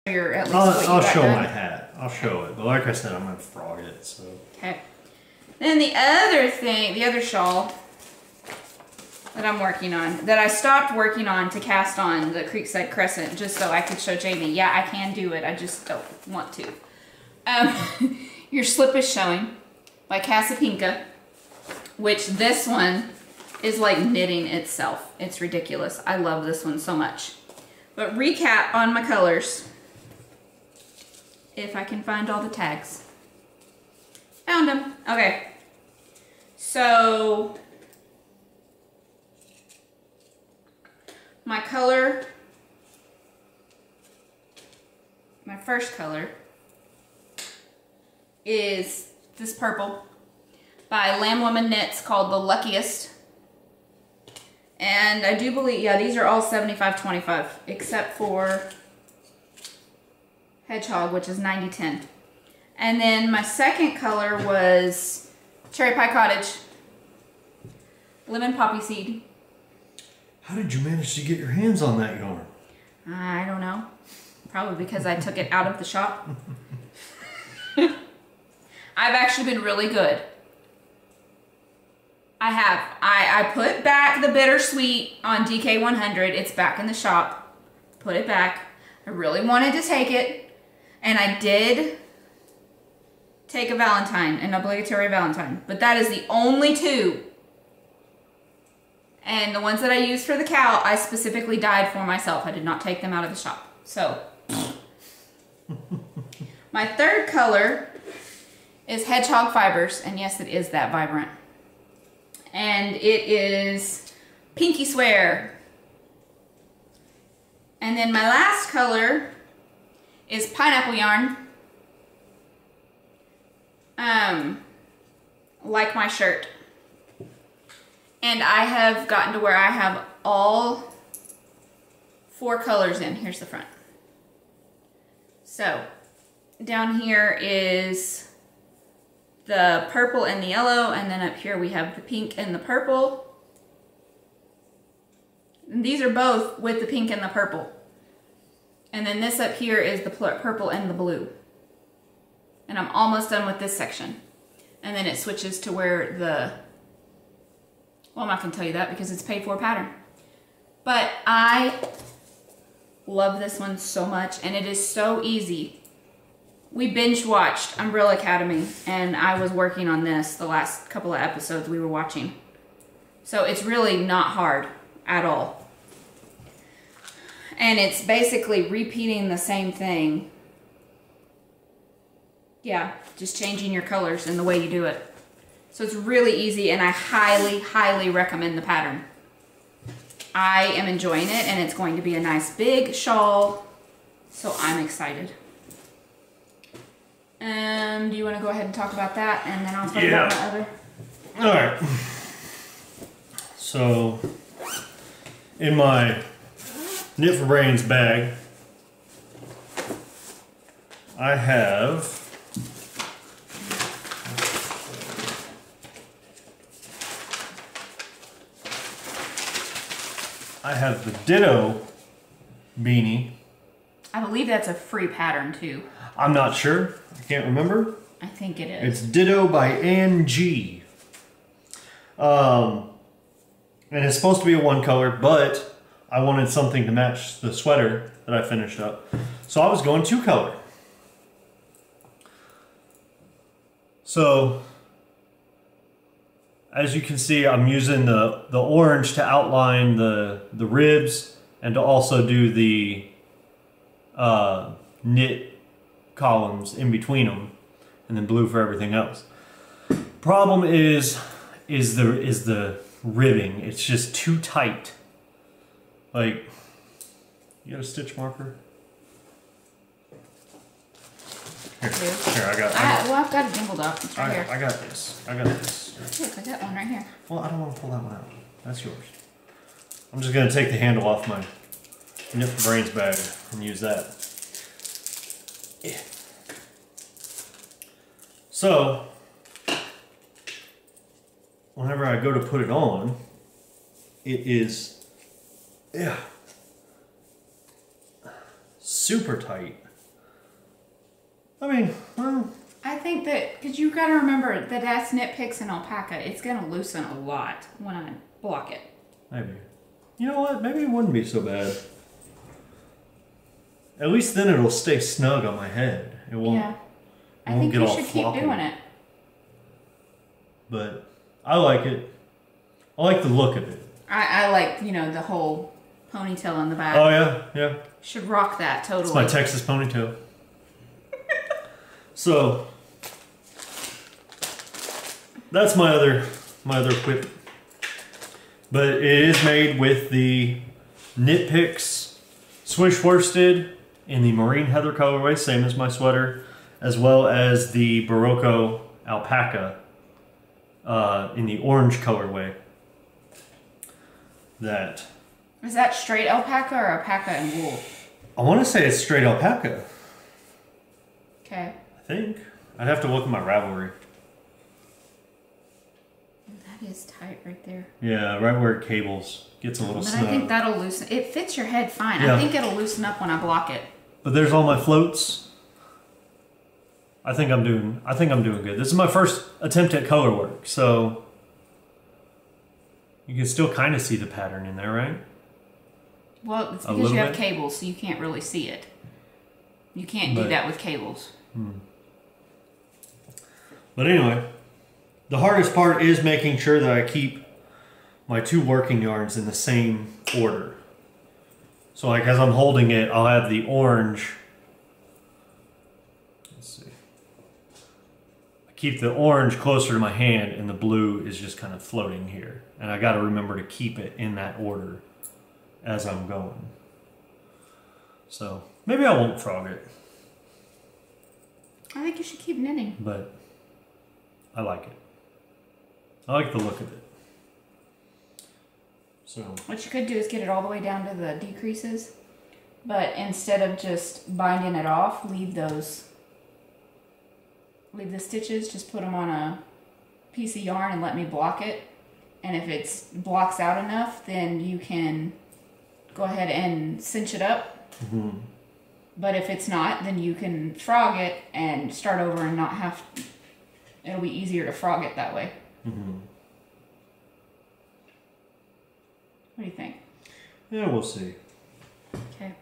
your at least what you I'll got show done? my hat. I'll show it. But like I said, I'm going to frog it. So. Okay. Then the other thing, the other shawl that I'm working on, that I stopped working on to cast on the Creekside Crescent just so I could show Jamie, yeah, I can do it. I just don't want to. Your Slip is Showing by Casapinka, which this one is like knitting itself. It's ridiculous. I love this one so much. But recap on my colors. If I can find all the tags. Found them. Okay. So my color, my first color is this purple by Lamb Woman Knits called The Luckiest. And I do believe, yeah, these are all 75-25 except for Hedgehog, which is 90-10. And then my second color was Cherry Pie Cottage, Lemon Poppy Seed. How did you manage to get your hands on that yarn? I don't know. Probably because I took it out of the shop. I've actually been really good. I have. I put back the Bittersweet on DK100. It's back in the shop. Put it back. I really wanted to take it. And I did take a Valentine, an obligatory Valentine. But that is the only 2. And the ones that I used for the cow, I specifically dyed for myself. I did not take them out of the shop. So, my third color is Hedgehog Fibers. And yes, it is that vibrant. And it is Pinky Swear. And then my last color is Pineapple Yarn. Like my shirt. And I have gotten to where I have all 4 colors in. Here's the front. So, down here is the purple and the yellow, and then up here we have the pink and the purple. And these are both with the pink and the purple. And then this up here is the purple and the blue. And I'm almost done with this section. And then it switches to where the, well, I'm not going to tell you that because it's paid for pattern. But I love this one so much, and it is so easy. We binge watched Umbrella Academy, and I was working on this the last couple of episodes we were watching. So it's really not hard at all. And it's basically repeating the same thing. Yeah, just changing your colors and the way you do it. So it's really easy, and I highly, highly recommend the pattern. I am enjoying it, and it's going to be a nice big shawl, so I'm excited. Do you want to go ahead and talk about that, and then I'll talk about my other? All right. So, in my Knit for Brains bag, I have the Ditto beanie. I believe that's a free pattern too. I'm not sure. I can't remember. I think it is. It's Ditto by Ann G. And it's supposed to be a 1 color, but I wanted something to match the sweater that I finished up. So I was going 2 color. So, as you can see, I'm using the orange to outline the ribs and to also do the knit columns in between them. and then blue for everything else. Problem is the ribbing. It's just too tight. Like, you got a stitch marker? Here, I've got it jumbled up. It's right here. I got this. I got this. Look, I got one right here. Well, I don't want to pull that one out. That's yours. I'm just gonna take the handle off my Nip Brains bag and use that. Yeah. So, whenever I go to put it on, it is, super tight. I mean, well, I think that, because you got to remember that that's nitpicks and alpaca. It's going to loosen a lot when I block it. Maybe. You know what? Maybe it wouldn't be so bad. At least then it'll stay snug on my head. It won't. Yeah. I think you should keep doing it. But I like it. I like the look of it. I like, the whole ponytail on the back. Oh yeah, yeah. Should rock that totally. It's my Texas ponytail. So that's my other quip. But it is made with the Knit Picks Swish Worsted in the Marine Heather colorway, same as my sweater, as well as the Barocco Alpaca in the orange colorway. Is that straight alpaca or alpaca and wool? I want to say it's straight alpaca. Okay. I think. I'd have to look at my Ravelry. That is tight right there. Yeah, right where it cables. Gets a little snug. I think that'll loosen. It fits your head fine. Yeah. I think it'll loosen up when I block it. But there's all my floats. I think I'm doing good. This is my first attempt at color work, so you can still kind of see the pattern in there, right? Well, it's because you have cables, so you can't really see it. You can't do that with cables. But anyway, the hardest part is making sure that I keep my two working yarns in the same order. So like as I'm holding it, I'll have the orange. Let's see. I keep the orange closer to my hand and the blue is just kind of floating here. And I got to remember to keep it in that order as I'm going. So maybe I won't frog it. I think you should keep knitting. But I like it. I like the look of it. So what you could do is get it all the way down to the decreases, but instead of just binding it off, leave the stitches, just put them on a piece of yarn and let me block it. And if it blocks out enough, then you can go ahead and cinch it up. Mm-hmm. But if it's not, then you can frog it and start over and not have. It'll be easier to frog it that way. Mm-hmm. What do you think? Yeah, we'll see. Okay.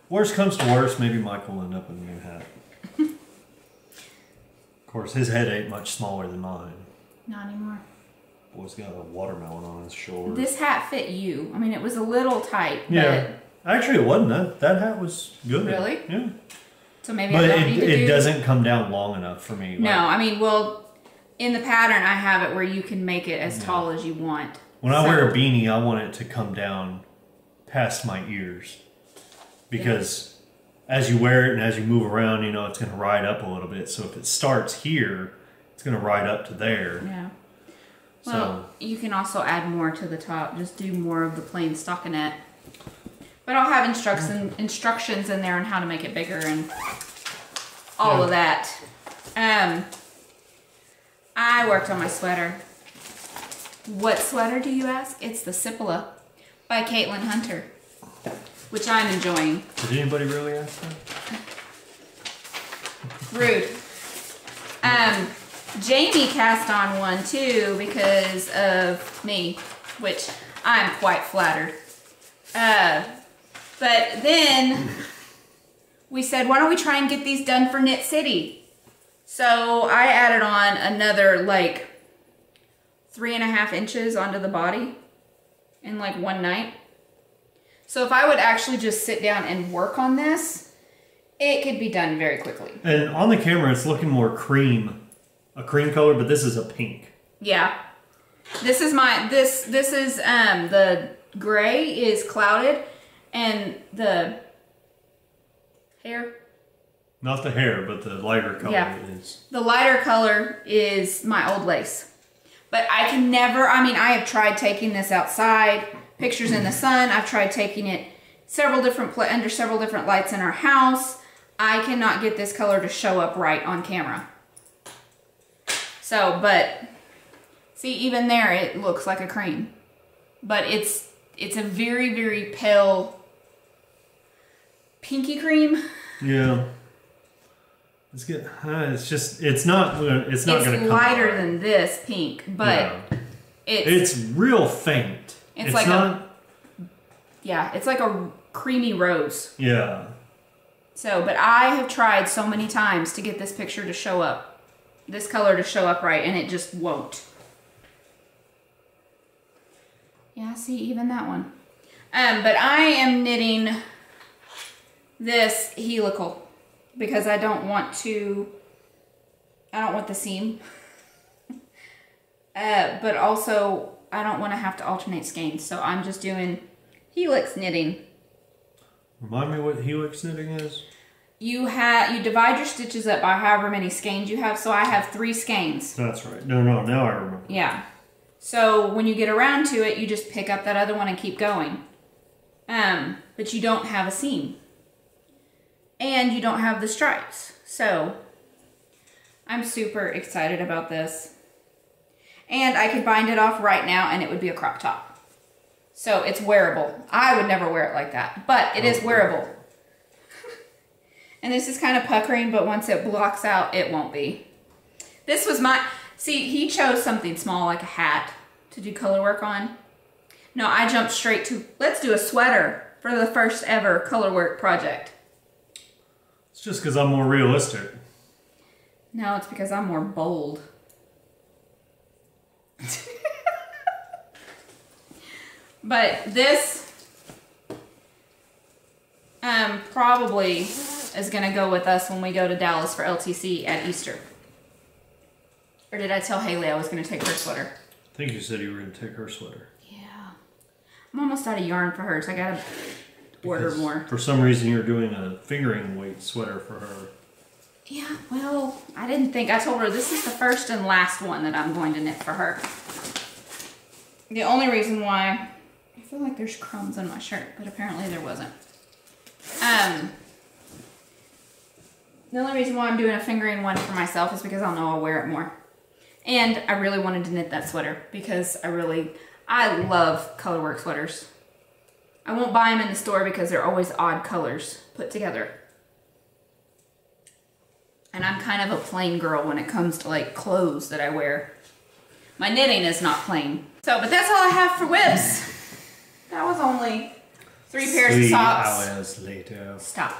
Worst comes to worst, maybe Mike will end up with a new hat. Of course, his head ain't much smaller than mine. Not anymore. Boy's got a watermelon on his shoulder. This hat fit you. I mean, it was a little tight. Yeah. Actually, it wasn't. That hat was good. Really? Yeah. So maybe but I don't need to do... it doesn't come down long enough for me. No, I mean, well, in the pattern, I have it where you can make it as tall as you want. When I wear a beanie, I want it to come down past my ears. Because as you wear it and as you move around, it's going to ride up a little bit. So if it starts here, it's going to ride up to there. Yeah. Well, you can also add more to the top. Just do more of the plain stockinette. But I'll have instructions in there on how to make it bigger and all of that. I worked on my sweater. What sweater, do you ask? It's the Cipolla by Caitlin Hunter, which I'm enjoying. Did anybody really ask that? Rude. Jamie cast on one too because of me, which I'm quite flattered. But then we said, why don't we try and get these done for Knit City? So I added on another 3.5 inches onto the body in one night. So if I would actually just sit down and work on this, It could be done very quickly. And on the camera, it's looking more cream. A cream color, but this is a pink. Yeah. This is the gray is clouded and the hair. Not the hair, but the lighter color is. The lighter color is my old lace. But I can never, I have tried taking this outside, pictures in the sun. I've tried taking it under several different lights in our house. I cannot get this color to show up right on camera. So, but see, even there, it looks like a cream. But it's a very, very pale pinky cream. Yeah. It's good. It's not going to come It's lighter than this pink, but it's real faint. It's like it's like a creamy rose. Yeah. So, but I have tried so many times to get this picture to show up, this color to show up right, and it just won't. Yeah, see, even that one. But I am knitting this helical because I don't want the seam. But also, I don't want to have to alternate skeins, so I'm just doing helix knitting. Remind me what helix knitting is? You divide your stitches up by however many skeins you have, so I have 3 skeins. That's right. No, now I remember. Yeah. So when you get around to it, you just pick up that other one and keep going. But you don't have a seam. And you don't have the stripes. So I'm super excited about this. And I could bind it off right now and it would be a crop top. So it's wearable. I would never wear it like that, but it is wearable. And this is kind of puckering, but once it blocks out, it won't be. This was see, he chose something small like a hat to do color work on. No, I jumped straight to, let's do a sweater for the first ever color work project. It's just because I'm more realistic. No, it's because I'm more bold. But this probably is going to go with us when we go to Dallas for LTC at Easter. Or did I tell Haley I was going to take her sweater? I think you said you were going to take her sweater. Yeah. I'm almost out of yarn for her, so I got to order more. For some reason you're doing a fingering weight sweater for her. Yeah, well, I didn't think. I told her this is the first and last one that I'm going to knit for her. The only reason why... I feel like there's crumbs on my shirt, but apparently there wasn't. The only reason why I'm doing a fingering one for myself is because I'll know I'll wear it more. And I really wanted to knit that sweater because I love colorwork sweaters. I won't buy them in the store because they're always odd colors put together. And I'm kind of a plain girl when it comes to like clothes that I wear. My knitting is not plain. So, but that's all I have for whips. That was only 3 pairs of socks. 3 hours later. Stop.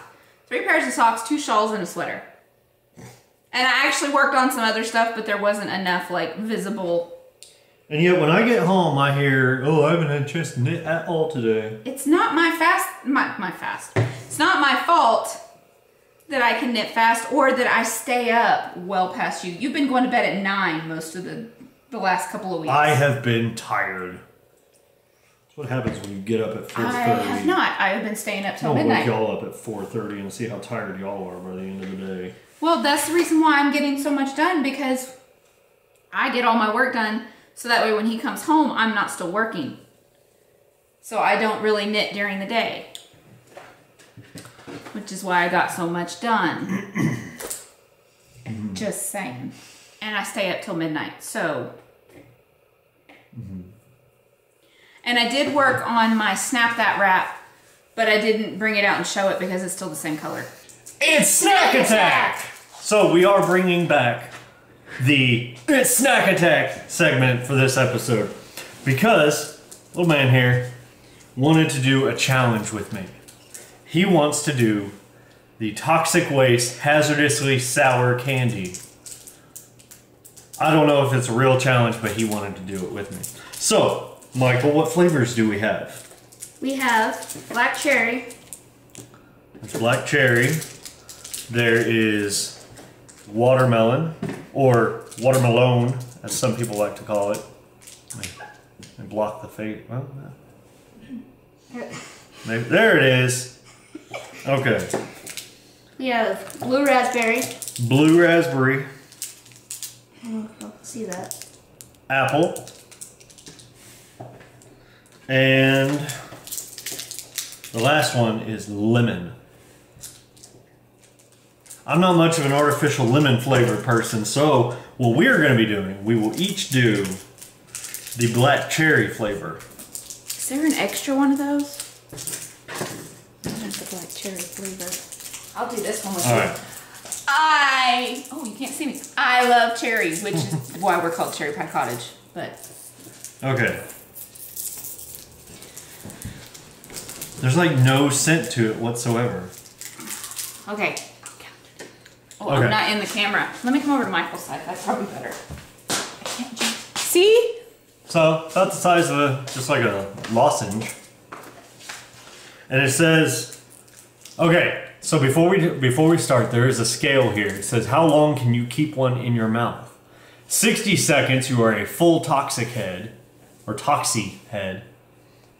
3 pairs of socks, 2 shawls, and a sweater. And I actually worked on some other stuff, but there wasn't enough like visible. And yet when I get home, I hear, "Oh, I haven't had a chance to knit at all today." It's not my It's not my fault that I can knit fast or that I stay up well past you. You've been going to bed at 9 most of the last couple of weeks. I have been tired. That's what happens when you get up at 4:30. I have not. I have been staying up till midnight. I'll wake y'all up at 4:30 and see how tired y'all are by the end of the day. Well, that's the reason why I'm getting so much done, because I get all my work done so that way when he comes home, I'm not still working. So I don't really knit during the day. Which is why I got so much done. Just saying. And I stay up till midnight, so. And I did work on my Snap That wrap, but I didn't bring it out and show it because it's still the same color. It's Snack Attack! So we are bringing back the It's Snack Attack segment for this episode because little man here wanted to do a challenge with me. He wants to do the toxic waste hazardously sour candy. I don't know if it's a real challenge, but he wanted to do it with me. So, Michael, what flavors do we have? We have black cherry. It's black cherry. There is watermelon, or watermelon, as some people like to call it. And block the face. Well, maybe, there it is. Okay. We have blue raspberry. Blue raspberry. I don't know if y'all can see that. Apple. And the last one is lemon. I'm not much of an artificial lemon flavored person, so what we're going to be doing, we will each do the black cherry flavor. Is there an extra one of those? That's the black cherry flavor. I'll do this one with you. Alright. Oh, you can't see me. I love cherry, which is why we're called Cherry Pie Cottage. But okay. There's like no scent to it whatsoever. Okay. Oh, okay. I'm not in the camera. Let me come over to Michael's side. That's probably better. I can't jump. See? So, about the size of just like a lozenge. And it says, okay, so before we start, there is a scale here. It says, how long can you keep one in your mouth? 60 seconds, you are a full toxic head, or toxie head.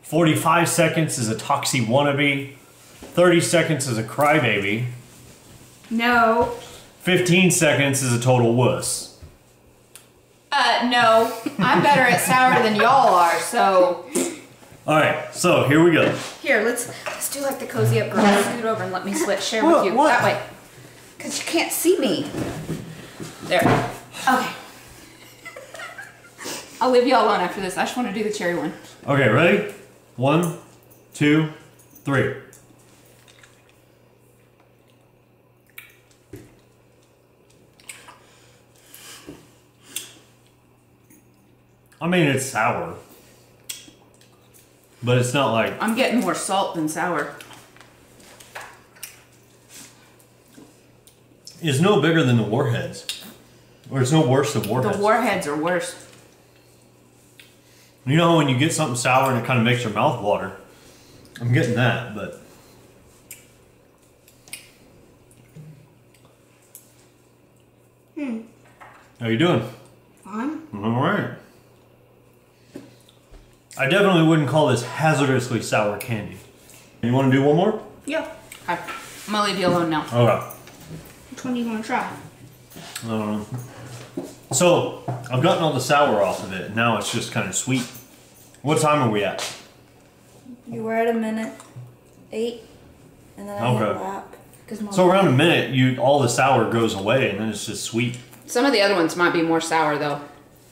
45 seconds is a toxie wannabe. 30 seconds is a crybaby. No. 15 seconds is a total wuss. No. I'm better at sour than y'all are, so. Alright, so here we go. Here, let's do like the cozy up girl. Scoot over and let me share with you. What? That way. Because you can't see me. There. Okay. I'll leave you all alone after this. I just want to do the cherry one. Okay, ready? 1, 2, 3. I mean, it's sour. But it's not like... I'm getting more salt than sour. It's no bigger than the Warheads. Or it's no worse than Warheads. The Warheads are worse. You know when you get something sour and it kind of makes your mouth water? I'm getting that, but... How you doing? Fine. Alright. I definitely wouldn't call this hazardously sour candy. You want to do one more? Yeah. Okay. I'm gonna leave you alone now. Okay. Which one do you want to try? I don't know. So, I've gotten all the sour off of it, and now it's just kind of sweet. What time are we at? You were at a minute 8, and then I hit lap. So around a minute, all the sour goes away, and then it's just sweet. Some of the other ones might be more sour though.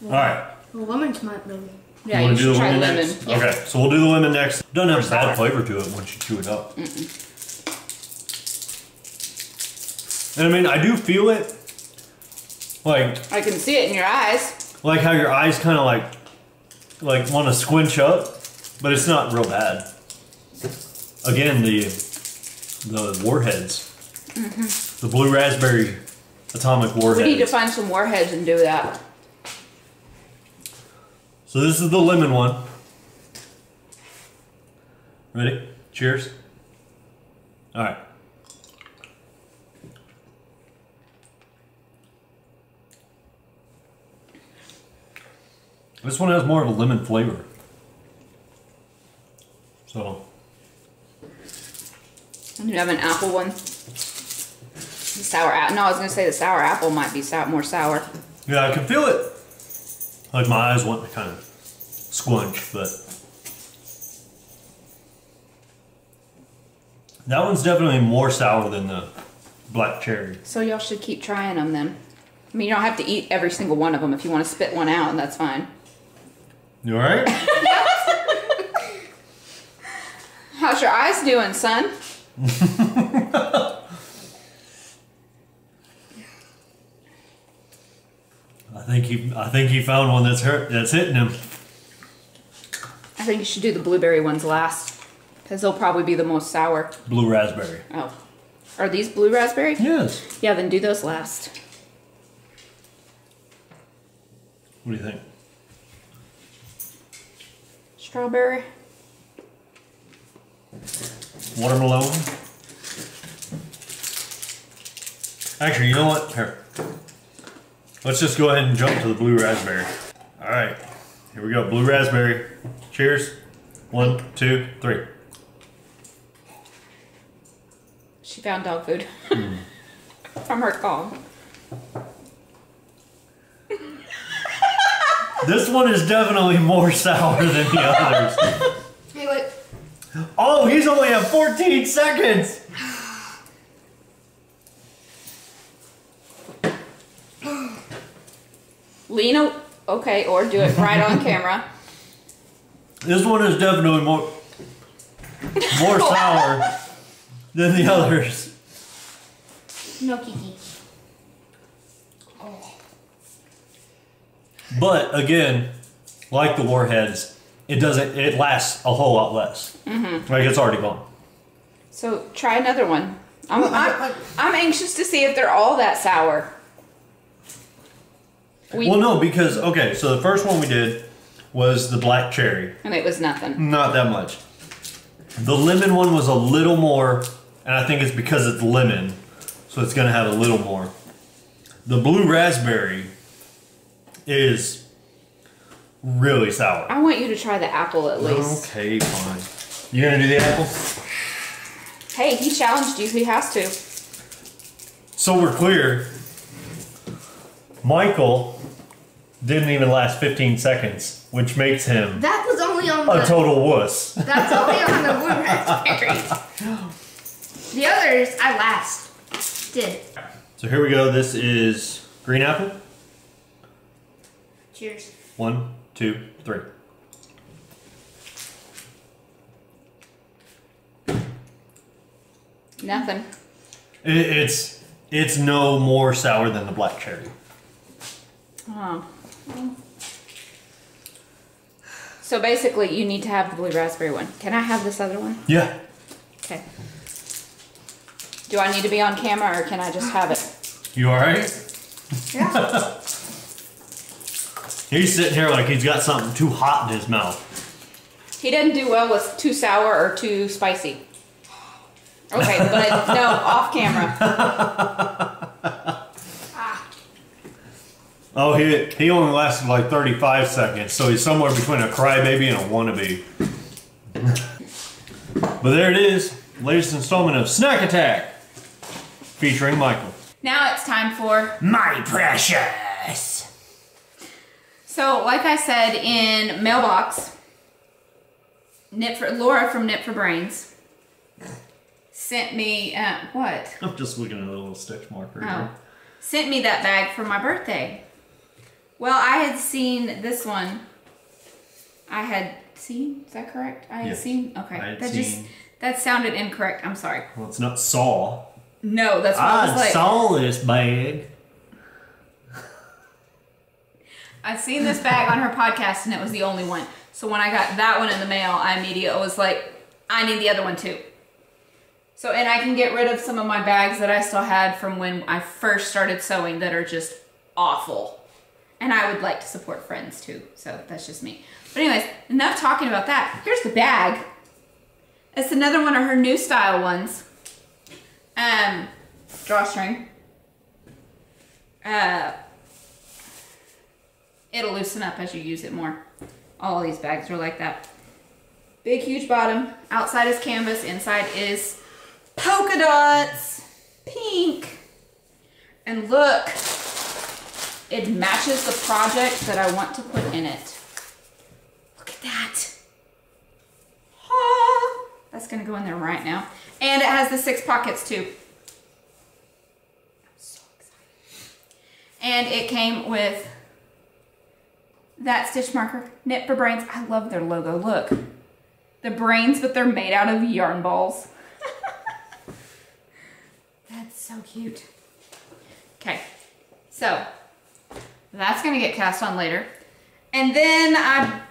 All right. Well, lemons might be. Yeah, you should try lemon. Next? Yeah. Okay, so we'll do the lemon next. Doesn't have a bad flavor to it once you chew it up. And I mean, I do feel it. Like I can see it in your eyes. Like how your eyes kind of like want to squinch up, but it's not real bad. Again, the Warheads, the blue raspberry atomic Warheads. We need to find some Warheads and do that. So this is the lemon one. Ready? Cheers. All right. This one has more of a lemon flavor. So. And you have an apple one. The sour apple. No, I was going to say the sour apple might be more sour. Yeah, I can feel it. Like my eyes want to kind of squinch, but. That one's definitely more sour than the black cherry. So y'all should keep trying them then. I mean, you don't have to eat every single one of them. If you want to spit one out, that's fine. You alright? How's your eyes doing, son? I think he found one that's hitting him. I think you should do the blueberry ones last, because they'll probably be the most sour. Blue raspberry. Oh. Are these blue raspberry? Yes. Yeah, then do those last. What do you think? Strawberry. Watermelon. Actually, you know what? Here. Let's just go ahead and jump to the blue raspberry. All right, here we go. Blue raspberry. Cheers. 1, 2, 3. She found dog food from her dog. This one is definitely more sour than the others. Hey, look. Oh, he's only at 14 seconds. Lena, okay, or do it right on camera. This one is definitely more sour than the others. No Kiki. But again, like the warheads, it lasts a whole lot less. Like it's already gone. So try another one. I'm anxious to see if they're all that sour. Well, no, because okay, so the first one we did was the black cherry. And it was nothing. Not that much. The lemon one was a little more, and I think it's because it's lemon, so it's gonna have a little more. The blue raspberry is really sour. I want you to try the apple at least. Okay, fine. You gonna do the apple? Hey, he challenged you. He has to. So we're clear. Michael didn't even last 15 seconds, which makes him That was only on a total wuss. That's only on the blue raspberry. The others, I did. So here we go. This is green apple. Cheers. 1, 2, 3. Nothing. It's no more sour than the black cherry. Oh. So basically, you need to have the blue raspberry one. Can I have this other one? Yeah. Okay. Do I need to be on camera or can I just have it? You alright? Yeah. He's sitting here like he's got something too hot in his mouth. He doesn't do well with too sour or too spicy. Okay, but no, off camera. Oh, he only lasted like 35 seconds, so he's somewhere between a crybaby and a wannabe. But there it is, latest installment of Snack Attack, featuring Michael. Now it's time for My Precious! So, like I said in Mailbox, Laura from Knit for Brains sent me, what? I'm just looking at a little stitch marker Oh. here. Sent me that bag for my birthday. Well, I had seen this one. I had seen, is that correct? I had Yes. seen, okay. I had that seen. that sounded incorrect, I'm sorry. Well, it's not saw. No, that's what I was like. saw this bag. I'd seen this bag on her podcast and it was the only one. So when I got that one in the mail, I immediately was like, I need the other one too. So, and I can get rid of some of my bags that I still had from when I first started sewing that are just awful. And I would like to support friends too. So that's just me. But anyways, enough talking about that. Here's the bag. It's another one of her new style ones. Drawstring. It'll loosen up as you use it more. All these bags are like that. Big, huge bottom. Outside is canvas. Inside is polka dots. Pink. And look, it matches the project that I want to put in it. Look at that. Ah, that's going to go in there right now. And it has the 6 pockets too. I'm so excited. And it came with that stitch marker, Knit for Brains. I love their logo. Look, the brains, but they're made out of yarn balls. That's so cute. Okay, so that's gonna get cast on later. And then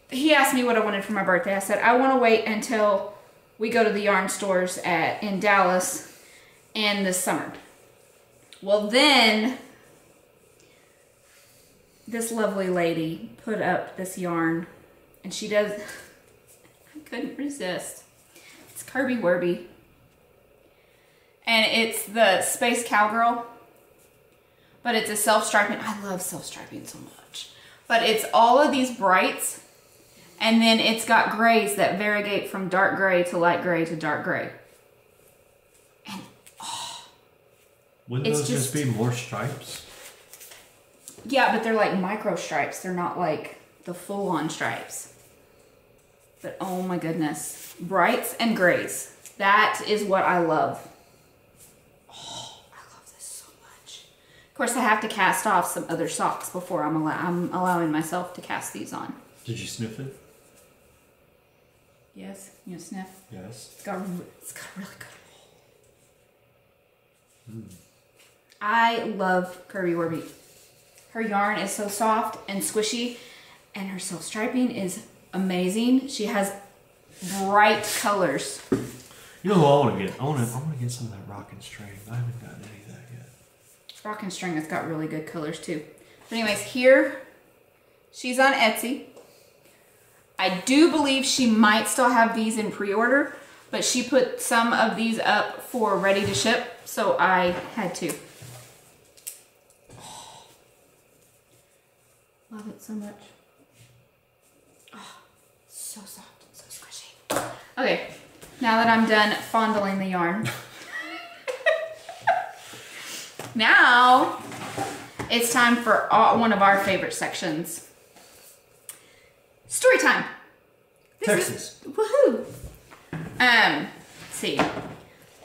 he asked me what I wanted for my birthday. I said, I want to wait until we go to the yarn stores in Dallas and this summer. Well, then this lovely lady put up this yarn, and she does, I couldn't resist. It's Kirby Werby. And it's the Space Cowgirl. But it's a self-striping. I love self-striping so much. But it's all of these brights. And then it's got grays that variegate from dark gray to light gray to dark gray. And, oh. Wouldn't those just be more stripes? Yeah, but they're like micro stripes. They're not like the full-on stripes. But oh my goodness. Brights and grays. That is what I love. Oh, I love this so much. Of course, I have to cast off some other socks before I'm allowing myself to cast these on. Did you sniff it? Yes. You want to sniff? Yes. It's got a really good roll. I love Kirby Warby. Her yarn is so soft and squishy, and her silk striping is amazing. She has bright colors. You know who I want to get? I want to get some of that Rock and String. I haven't gotten any of that yet. Rock and String has got really good colors too. But anyways, here she's on Etsy. I do believe she might still have these in pre-order, but she put some of these up for ready to ship, so I had to. Oh, love it so much. Oh, so soft and so squishy. Okay, now that I'm done fondling the yarn, now it's time for one of our favorite sections. Story time. Texas. Woohoo. Let's see.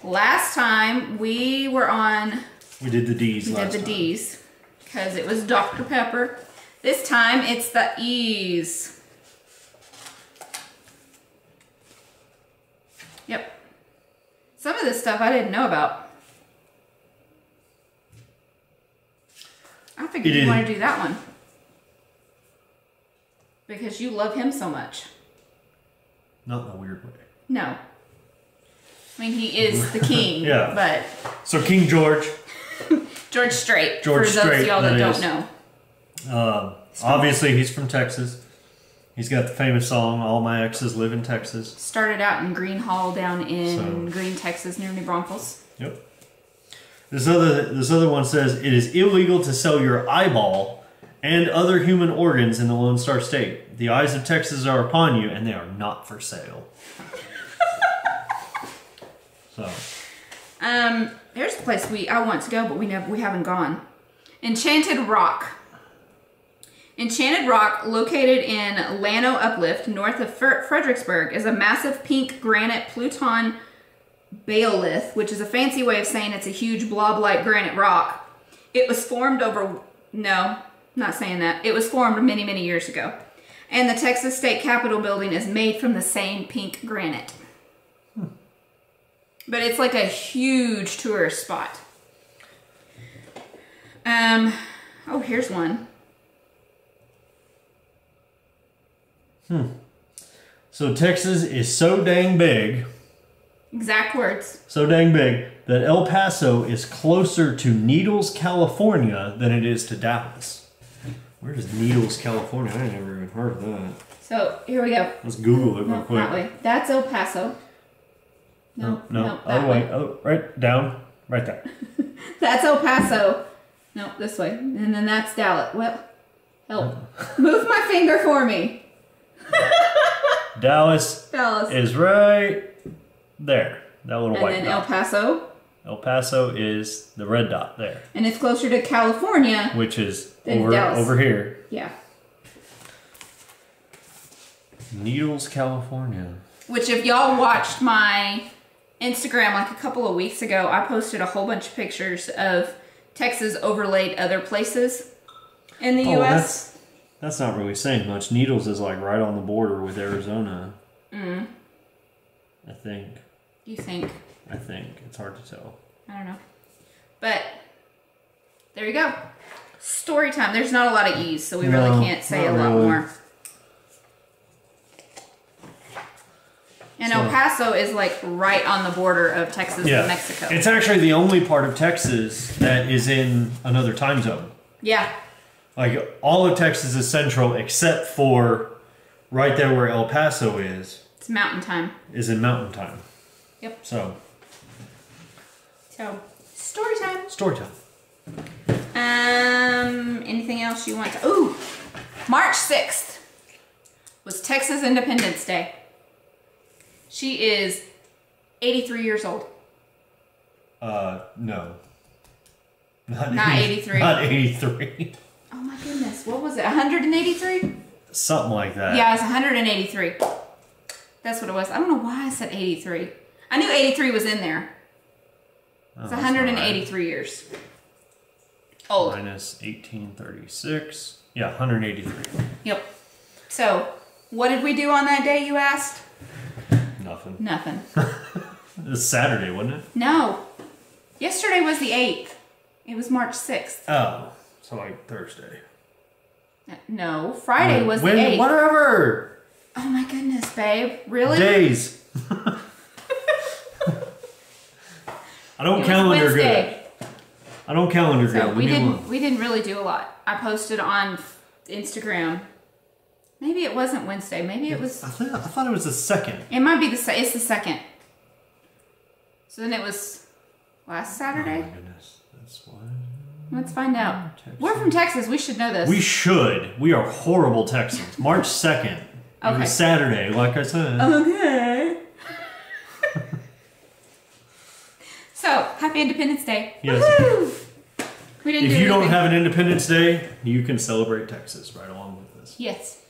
Last time we were on. We did the D's. We did the D's because it was Dr. Pepper. This time it's the E's. Yep. Some of this stuff I didn't know about. I figured you want to do that one. Because you love him so much. Not in a weird way. No. I mean, he is the king. Yeah. But. So King George. George Strait. George for those Strait, of y'all that don't is. know. Obviously, he's from Texas. He's got the famous song, All My Exes Live in Texas. Started out in Green Hall down in Green, Texas, near New Braunfels. Yep. This other one says, it is illegal to sell your eyeball and other human organs in the Lone Star State. The eyes of Texas are upon you, and they are not for sale. So. There's a place I want to go, but we haven't gone. Enchanted Rock. Enchanted Rock, located in Llano Uplift, north of Fredericksburg, is a massive pink granite Pluton baolith, which is a fancy way of saying it's a huge blob-like granite rock. It was formed not saying that. It was formed many, many years ago. And the Texas State Capitol building is made from the same pink granite. But it's like a huge tourist spot. Oh, here's one. So Texas is so dang big. Exact words. So dang big that El Paso is closer to Needles, California than it is to Dallas. Where is Needles, California? I never even heard of that. So, here we go. Let's Google it real quick. That way. That's El Paso. No. That way. Oh, right down. Right there. That's El Paso. No, this way. And then that's Dallas. Well, help. Move my finger for me. Dallas is right there. That little white dot. And then El Paso. El Paso is the red dot there. And it's closer to California. Which is Dallas. over here. Yeah. Needles, California. Which if y'all watched my Instagram like a couple of weeks ago, I posted a whole bunch of pictures of Texas overlaid other places in the U.S. That's not really saying much. Needles is like right on the border with Arizona. I think. You think? I think. It's hard to tell. I don't know. But there you go. Story time. There's not a lot of E's, so we really can't say a lot more. And El Paso is like right on the border of Texas and Mexico. It's actually the only part of Texas that is in another time zone. Yeah. Like all of Texas is central except for right there where El Paso is. It's mountain time. Is in mountain time. Yep. So. So, story time. Story time. Anything else you want to... Ooh! March 6th was Texas Independence Day. She is 83 years old. No. Not 83. Not 83. Oh my goodness. What was it? 183? Something like that. Yeah, it's 183. That's what it was. I don't know why I said 83. I knew 83 was in there. It's 183 years old. Minus 1836. Yeah, 183. Yep. So, what did we do on that day, you asked? Nothing. Nothing. It was Saturday, wasn't it? No. Yesterday was the 8th. It was March 6th. Oh, so like Thursday. No, Friday was the 8th. Whatever. Oh my goodness, babe. Really? Days. I don't calendar good. I don't calendar So good. we didn't really do a lot. I posted on Instagram. Maybe it wasn't Wednesday. Maybe it was. I thought it was the 2nd. It might be it's the 2nd. So then it was last Saturday. Oh my goodness, that's why. Let's find out. Texas. We're from Texas. We should know this. We should. We are horrible Texans. March 2nd. It Okay. was Saturday, like I said. Okay. So, happy Independence Day. Yes. Woohoo! We didn't If do you don't anything. have an Independence Day, you can celebrate Texas right along with this. Yes.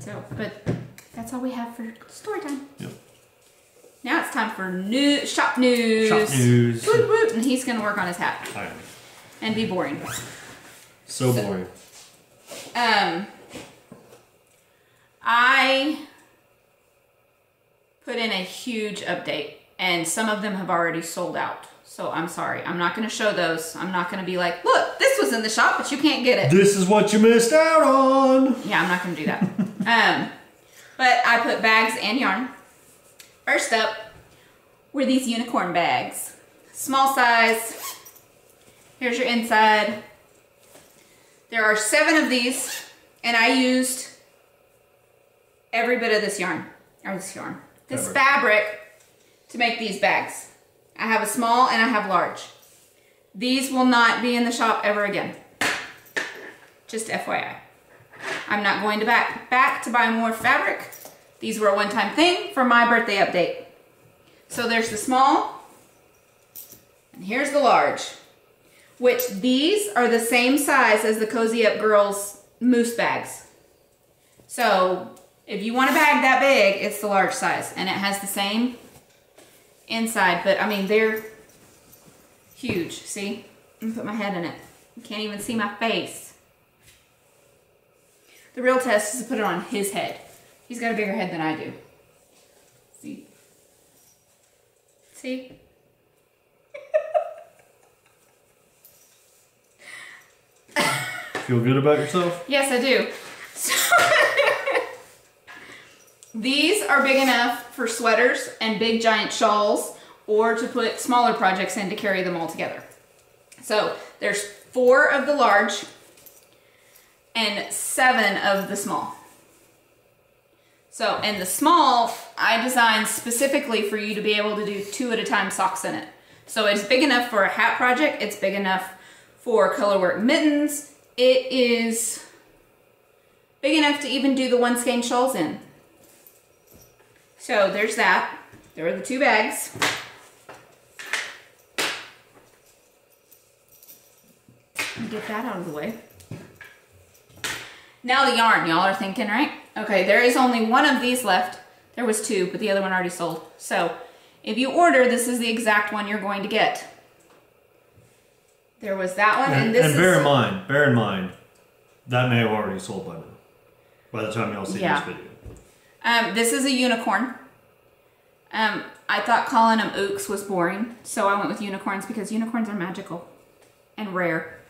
So, but that's all we have for story time. Yep. Now it's time for shop news. Shop news. Woot woot, and he's gonna work on his hat All right. and be boring. So boring. I put in a huge update, and some of them have already sold out. So I'm sorry. I'm not going to show those. I'm not going to be like, look, this was in the shop, but you can't get it. This is what you missed out on. Yeah, I'm not going to do that. But I put bags and yarn. First up were these unicorn bags. Small size. Here's your inside. There are 7 of these, and I used every bit of this yarn, this fabric to make these bags. I have a small and I have large. These will not be in the shop ever again. Just FYI. I'm not going to back to buy more fabric. These were a one-time thing for my birthday update. So there's the small, and here's the large, which these are the same size as the Cozy Up Girls moose bags. So if you want a bag that big, it's the large size, and it has the same inside, but I mean, they're huge. See? I'm gonna put my head in it. You can't even see my face. The real test is to put it on his head. He's got a bigger head than I do. See? See? Feel good about yourself? Yes, I do. So these are big enough for sweaters and big giant shawls, or to put smaller projects in to carry them all together. So there's 4 of the large and 7 of the small. So, and the small, I designed specifically for you to be able to do 2 at a time socks in it. So it's big enough for a hat project. It's big enough for colorwork mittens. It is big enough to even do the one skein shawls in. So there's that. There are the 2 bags. Get that out of the way. Now the yarn, y'all are thinking, right? Okay, there is only 1 of these left. There was 2, but the other one already sold. So if you order, this is the exact one you're going to get. There was that one, and this is... And bear in mind, that may have already sold by the time y'all see this video. This is a unicorn. I thought calling them ooks was boring, so I went with unicorns because unicorns are magical and rare.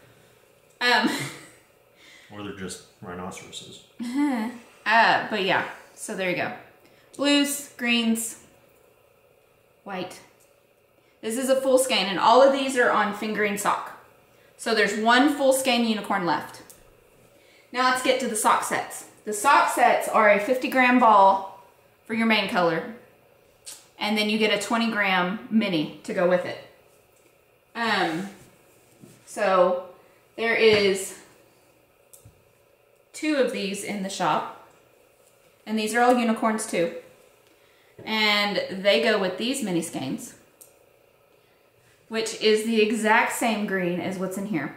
Or they're just rhinoceroses. But yeah, so there you go. Blues, greens, white. This is a full skein, and all of these are on fingering sock. So there's 1 full skein unicorn left. Now let's get to the sock sets. The sock sets are a 50-gram ball for your main color. And then you get a 20-gram mini to go with it. So there is 2 of these in the shop. And these are all unicorns too. And they go with these mini skeins, which is the exact same green as what's in here.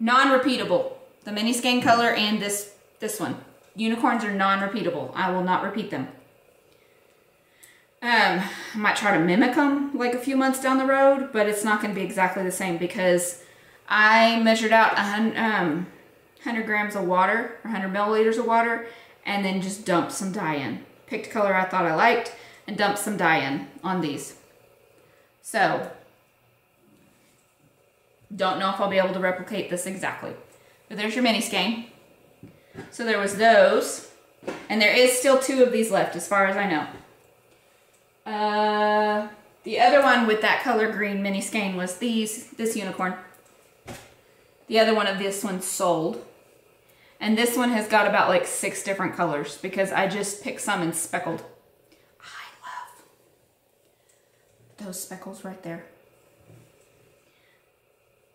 Non-repeatable. The mini skein color and this one. Unicorns are non-repeatable. I will not repeat them. I might try to mimic them like a few months down the road, but it's not going to be exactly the same because I measured out 100 grams of water, or 100 milliliters of water, and then just dumped some dye in. Picked a color I thought I liked and dumped some dye in on these. So, don't know if I'll be able to replicate this exactly. But there's your mini skein. So there was those, and there is still 2 of these left as far as I know. The other one with that color green mini skein was this unicorn. The other one of this one sold. And this one has got about like 6 different colors because I just picked some and speckled. I love those speckles right there.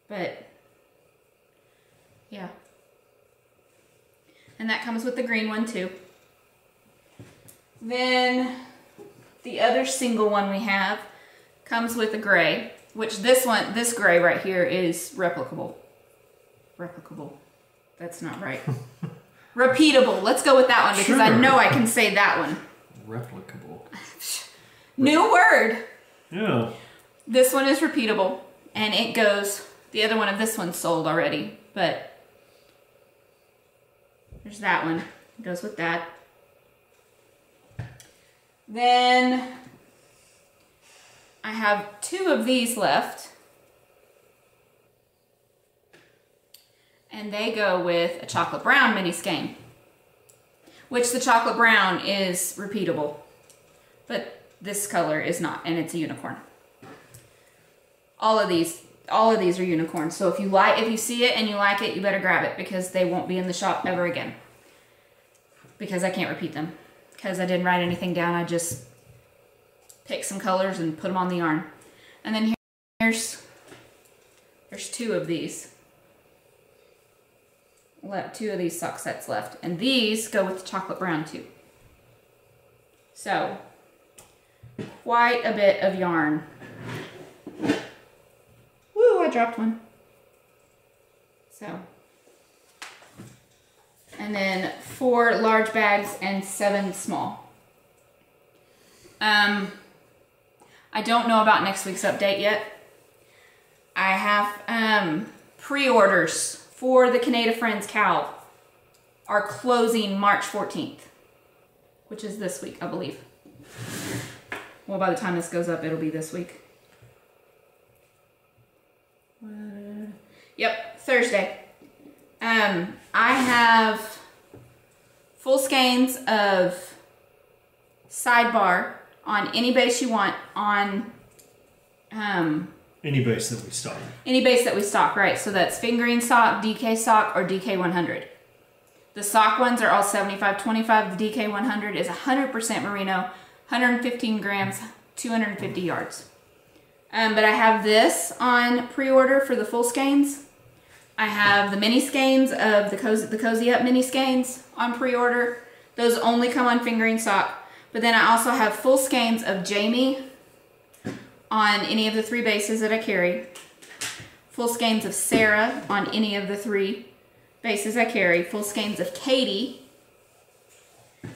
But, yeah. And that comes with the green one too. Then the other single one we have comes with a gray, which this gray right here is replicable. Replicable. That's not right. Repeatable. Let's go with that one because I know I can say that one. Replicable. New word. Yeah. This one is repeatable and it goes, the other one of this one's sold already, but there's that one. It goes with that. Then I have 2 of these left. And they go with a chocolate brown mini skein, which the chocolate brown is repeatable, but this color is not, and it's a unicorn. All of these are unicorns. So if you see it and you like it, you better grab it because they won't be in the shop ever again. Because I can't repeat them. Because I didn't write anything down. I just picked some colors and put them on the yarn. And then there's 2 of these. 2 of these sock sets left. And these go with the chocolate brown too. So, quite a bit of yarn. Woo, I dropped one. So, and then 4 large bags and 7 small. I don't know about next week's update yet. I have pre-orders for the Canada Friends cowl are closing March 14th, which is this week, I believe. Well, by the time this goes up, it'll be this week. Yep, Thursday. I have full skeins of sidebar on any base you want on any base that we stock. Any base that we stock, right. So that's fingering sock, DK sock, or DK 100. The sock ones are all 75-25. The DK 100 is 100% merino, 115 grams, 250 yards. But I have this on pre-order for the full skeins. I have the mini skeins of the Cozy Up mini skeins on pre-order. Those only come on fingering sock. But then I also have full skeins of Jamie on any of the 3 bases that I carry. Full skeins of Sarah on any of the 3 bases I carry. Full skeins of Katie.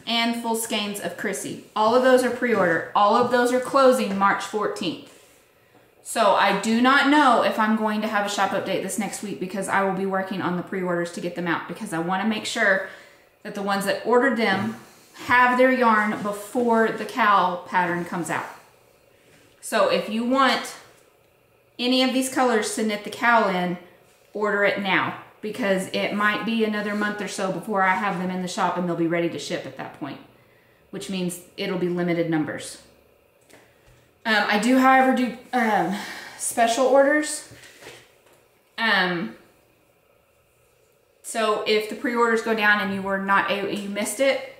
And full skeins of Chrissy. All of those are pre-order. All of those are closing March 14th. So I do not know if I'm going to have a shop update this next week because I will be working on the pre-orders to get them out because I want to make sure that the ones that ordered them have their yarn before the cowl pattern comes out. So if you want any of these colors to knit the cowl in, order it now because it might be another month or so before I have them in the shop and they'll be ready to ship at that point, which means it'll be limited numbers. I do, however, do special orders. So if the pre-orders go down and you missed it,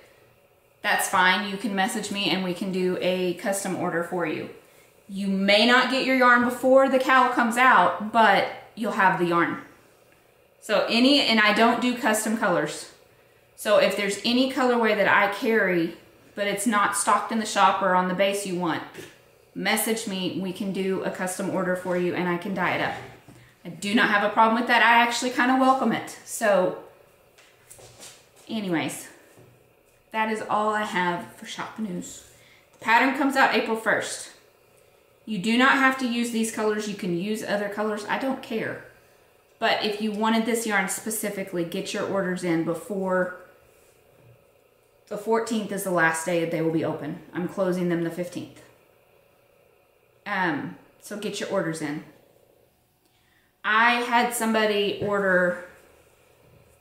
that's fine. You can message me and we can do a custom order for you. You may not get your yarn before the cowl comes out, but you'll have the yarn. So and I don't do custom colors. So if there's any colorway that I carry, but it's not stocked in the shop or on the base you want, message me. We can do a custom order for you and I can dye it up. I do not have a problem with that. I actually kind of welcome it. So anyways, that is all I have for shop news. The pattern comes out April 1st. You do not have to use these colors. You can use other colors. I don't care. But if you wanted this yarn specifically, get your orders in before the 14th is the last day that they will be open. I'm closing them the 15th. So get your orders in. I had somebody order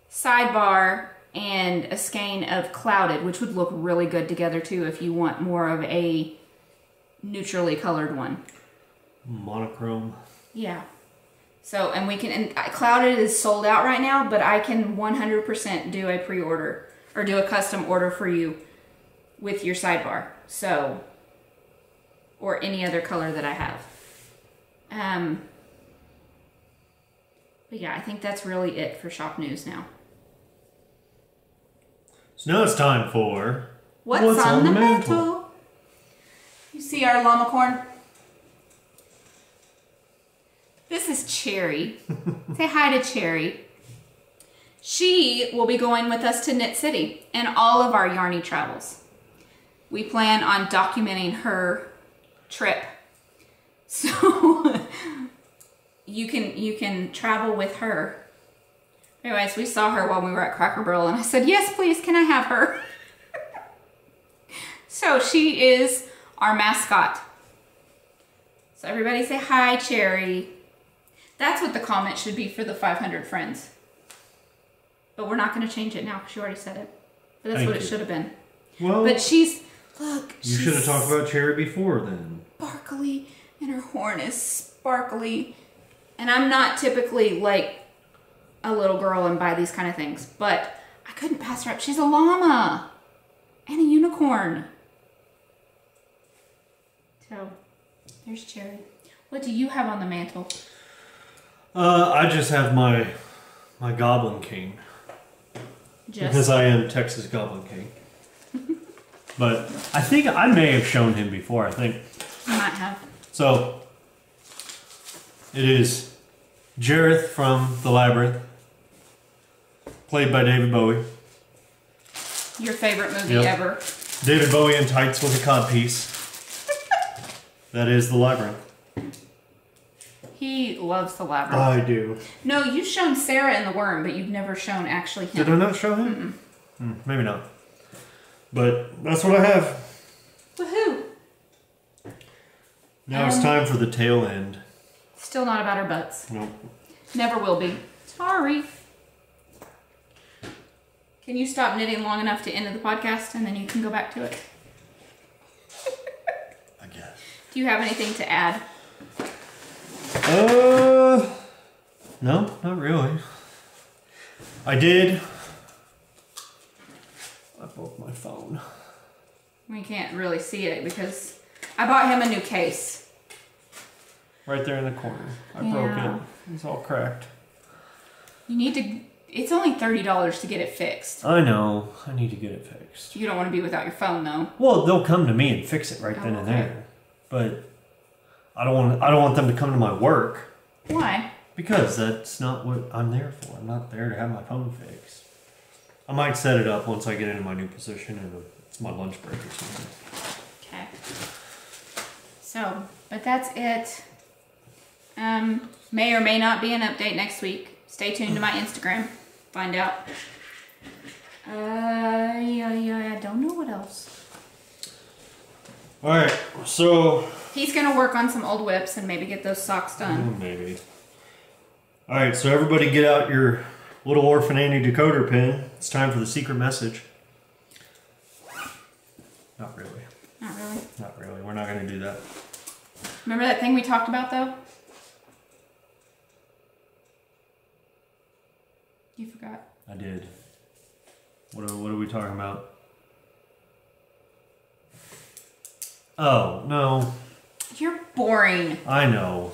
sidebar and a skein of clouded, which would look really good together too if you want more of a neutrally colored one. Monochrome. Yeah. So, and clouded is sold out right now, but I can 100% do a pre-order or do a custom order for you with your sidebar. So, or any other color that I have. But yeah, I think that's really it for shop news now. So now it's time for What's on the mantle? You see our llama corn? This is Cherry. Say hi to Cherry. She will be going with us to Knit City and all of our Yarny travels. We plan on documenting her trip. So you can travel with her. Anyways, we saw her while we were at Cracker Barrel and I said, yes, please, can I have her? So she is our mascot. So everybody say hi, Cherry. That's what the comment should be for the 500 friends. But we're not going to change it now because you already said it. But that's what it should have been. Well, but she's, look. You should have talked about Cherry before then. Sparkly, and her horn is sparkly. And I'm not typically like a little girl and buy these kind of things. But I couldn't pass her up. She's a llama and a unicorn. So, there's Cherry. What do you have on the mantle? I just have my Goblin King. Because I am Texas Goblin King. But I think I may have shown him before, I think. You might have. So, it is Jareth from The Labyrinth, played by David Bowie. Your favorite movie ever. David Bowie in tights with a codpiece. That is The Labyrinth. He loves The Labyrinth. I do. No, you've shown Sarah and the Worm, but you've never shown actually him. Did I not show him? Maybe not. But that's what I have. Woohoo! Now it's time for the tail end. Still not about our butts. Nope. Never will be. Sorry. Can you stop knitting long enough to end the podcast and then you can go back to it? I guess. Do you have anything to add? No, not really. I did. I broke my phone. We can't really see it because I bought him a new case. Right there in the corner. I broke it. It's all cracked. You need to... It's only $30 to get it fixed. I know. I need to get it fixed. You don't want to be without your phone, though. Well, they'll come to me and fix it right then and there. But I don't want them to come to my work. Why? Because that's not what I'm there for. I'm not there to have my phone fixed. I might set it up once I get into my new position and it's my lunch break or something. Okay. So, but that's it. May or may not be an update next week. Stay tuned to my Instagram. Find out. I don't know what else. Alright, so... He's going to work on some old whips and maybe get those socks done. Maybe. Alright, so everybody get out your little Orphan Annie decoder pin. It's time for the secret message. Not really. Not really? Not really. We're not going to do that. Remember that thing we talked about, though? You forgot. I did. What are we talking about? Oh, no. You're boring. I know.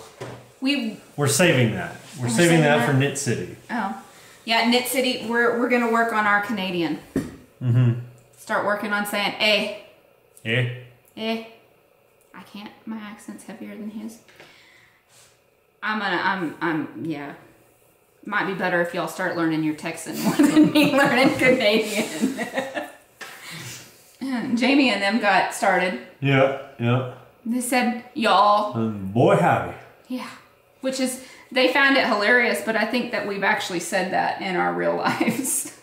We're saving that. We're saving that for Knit City. Oh. Yeah, Knit City, we're going to work on our Canadian. Mm-hmm. Start working on saying, eh. Eh? Eh. I can't. My accent's heavier than his. Yeah. Might be better if y'all start learning your Texan more than me learning Canadian. Jamie and them got started. Yeah. They said, y'all. Boy, howdy. Yeah. Which is, they found it hilarious, but I think that we've actually said that in our real lives.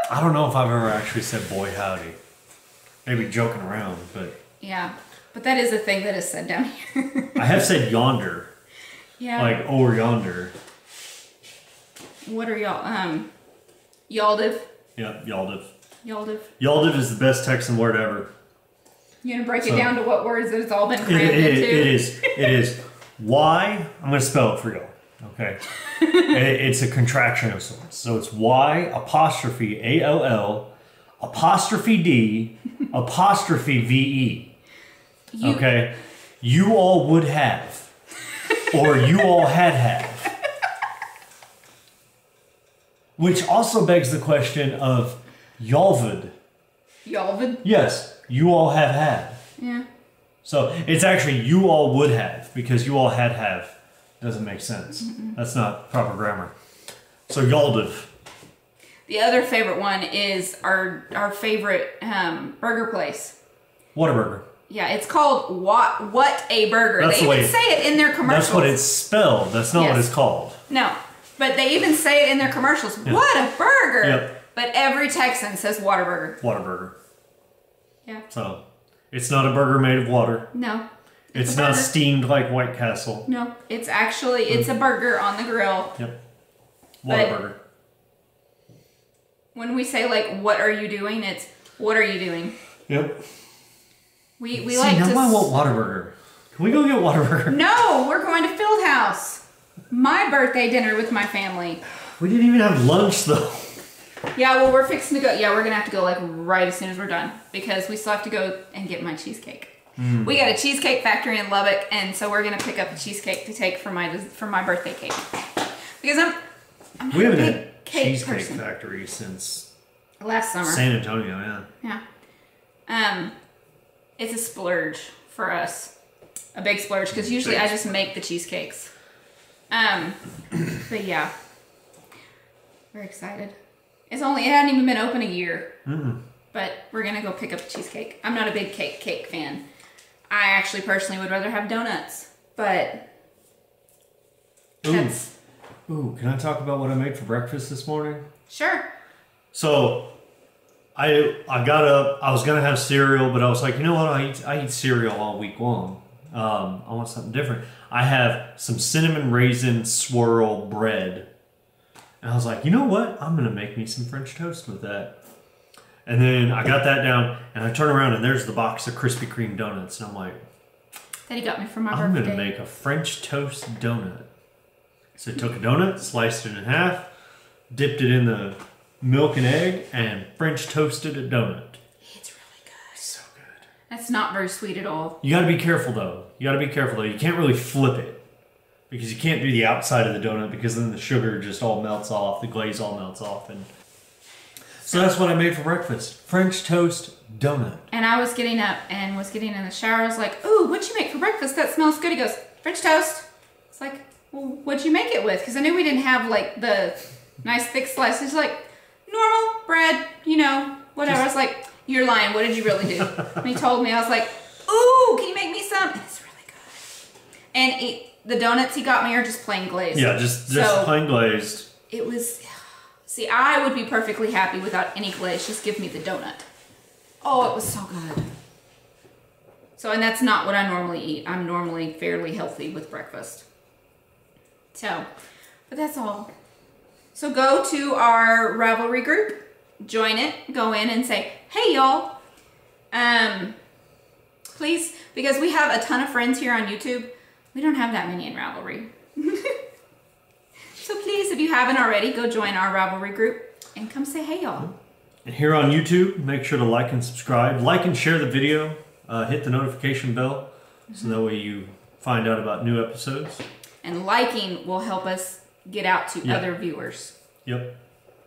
I don't know if I've ever actually said boy, howdy. Maybe joking around, but... Yeah. But that is a thing that is said down here. I have said yonder. Yeah. Like over yonder. What are y'all? Yaldiv? Yeah, yaldiv. Yaldiv. Yaldiv is the best Texan word ever. You gonna break it down to what words that it's all been crammed into? It is. Y, I'm gonna spell it for you. Okay. It's a contraction of sorts. So it's Y apostrophe ALL apostrophe D apostrophe VE. Okay. You all would have. Or you all had. Which also begs the question of Yalvid. Yalvid? Yes, you all have had. Yeah. So it's actually you all would have, because you all had have. Doesn't make sense. That's not proper grammar. So Yaldiv. The other favorite one is our favorite burger place. Whataburger. Yeah, it's called What a Burger. That's they even say it in their commercials. That's what it's spelled. That's not what it's called. No, but they even say it in their commercials. Yeah. What a burger! Yep. But every Texan says Whataburger. Whataburger. Yeah. So, it's not a burger made of water. No. It's not steamed like White Castle. No, it's actually, it's a burger on the grill. Yep. Whataburger. When we say, like, what are you doing, it's, what are you doing? Yep. We See, like now to... I want Whataburger. Can we go get Whataburger? No, we're going to Fieldhouse. My birthday dinner with my family. We didn't even have lunch, though. Yeah, well, we're fixing to go. Yeah, we're going to have to go, like, right as soon as we're done. Because we still have to go and get my cheesecake. We got a cheesecake factory in Lubbock, and so we're going to pick up a cheesecake to take for my birthday cake. Because I'm not we haven't a big had cake cheesecake person. factory since Last summer. San Antonio, yeah. Yeah. It's a splurge for us. A big splurge, because usually I just make the cheesecakes. But yeah. Very excited. It hadn't even been open a year. But we're going to go pick up a cheesecake. I'm not a big cake fan. I actually personally would rather have donuts. But that's... Ooh, can I talk about what I made for breakfast this morning? Sure. So, I got up, I was going to have cereal, but I was like, you know what, I eat cereal all week long. I want something different. I have some cinnamon raisin swirl bread. And I was like, you know what, I'm going to make me some French toast with that. And then I got that down, and I turn around, and there's the box of Krispy Kreme donuts. And I'm like, That he got me for my birthday. I'm going to make a French toast donut. So I took a donut, sliced it in half, dipped it in the milk and egg, and French toasted a donut. It's really good. So good. That's not very sweet at all. You got to be careful, though. You can't really flip it. Because you can't do the outside of the donut, because then the sugar just all melts off, the glaze all melts off, and... So that's what I made for breakfast. French toast donut. And I was getting up and was getting in the shower. I was like, ooh, what'd you make for breakfast? That smells good. He goes, French toast. It's like, well, what'd you make it with? Because I knew we didn't have, like, the nice thick slices. Like, normal bread, whatever. I was like, you're lying. What did you really do? And he told me. I was like, ooh, can you make me some? And it's really good. And the donuts he got me are just plain glazed. Yeah, just plain glazed. It was... See, I would be perfectly happy without any glaze. Just give me the donut. Oh, it was so good. So, and that's not what I normally eat. I'm normally fairly healthy with breakfast. So, but that's all. So go to our Ravelry group, join it, go in and say, hey y'all. Please, because we have a ton of friends here on YouTube. We don't have that many in Ravelry. So please, if you haven't already, go join our Ravelry group and come say hey, y'all. And here on YouTube, make sure to like and subscribe. Like and share the video. hit the notification bell so that way you find out about new episodes. And liking will help us get out to other viewers. Yep.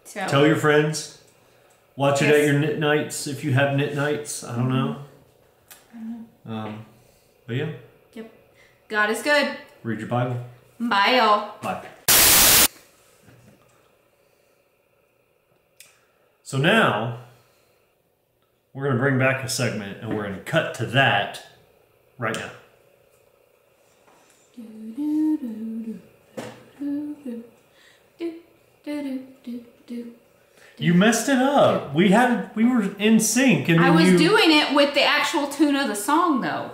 So, tell your friends. Watch it at your knit nights if you have knit nights. I don't know. But yeah. Yep. God is good. Read your Bible. Bye, y'all. Bye. So now, we're going to bring back a segment and we're going to cut to that right now. You messed it up. We were in sync, and I was doing it with the actual tune of the song, though.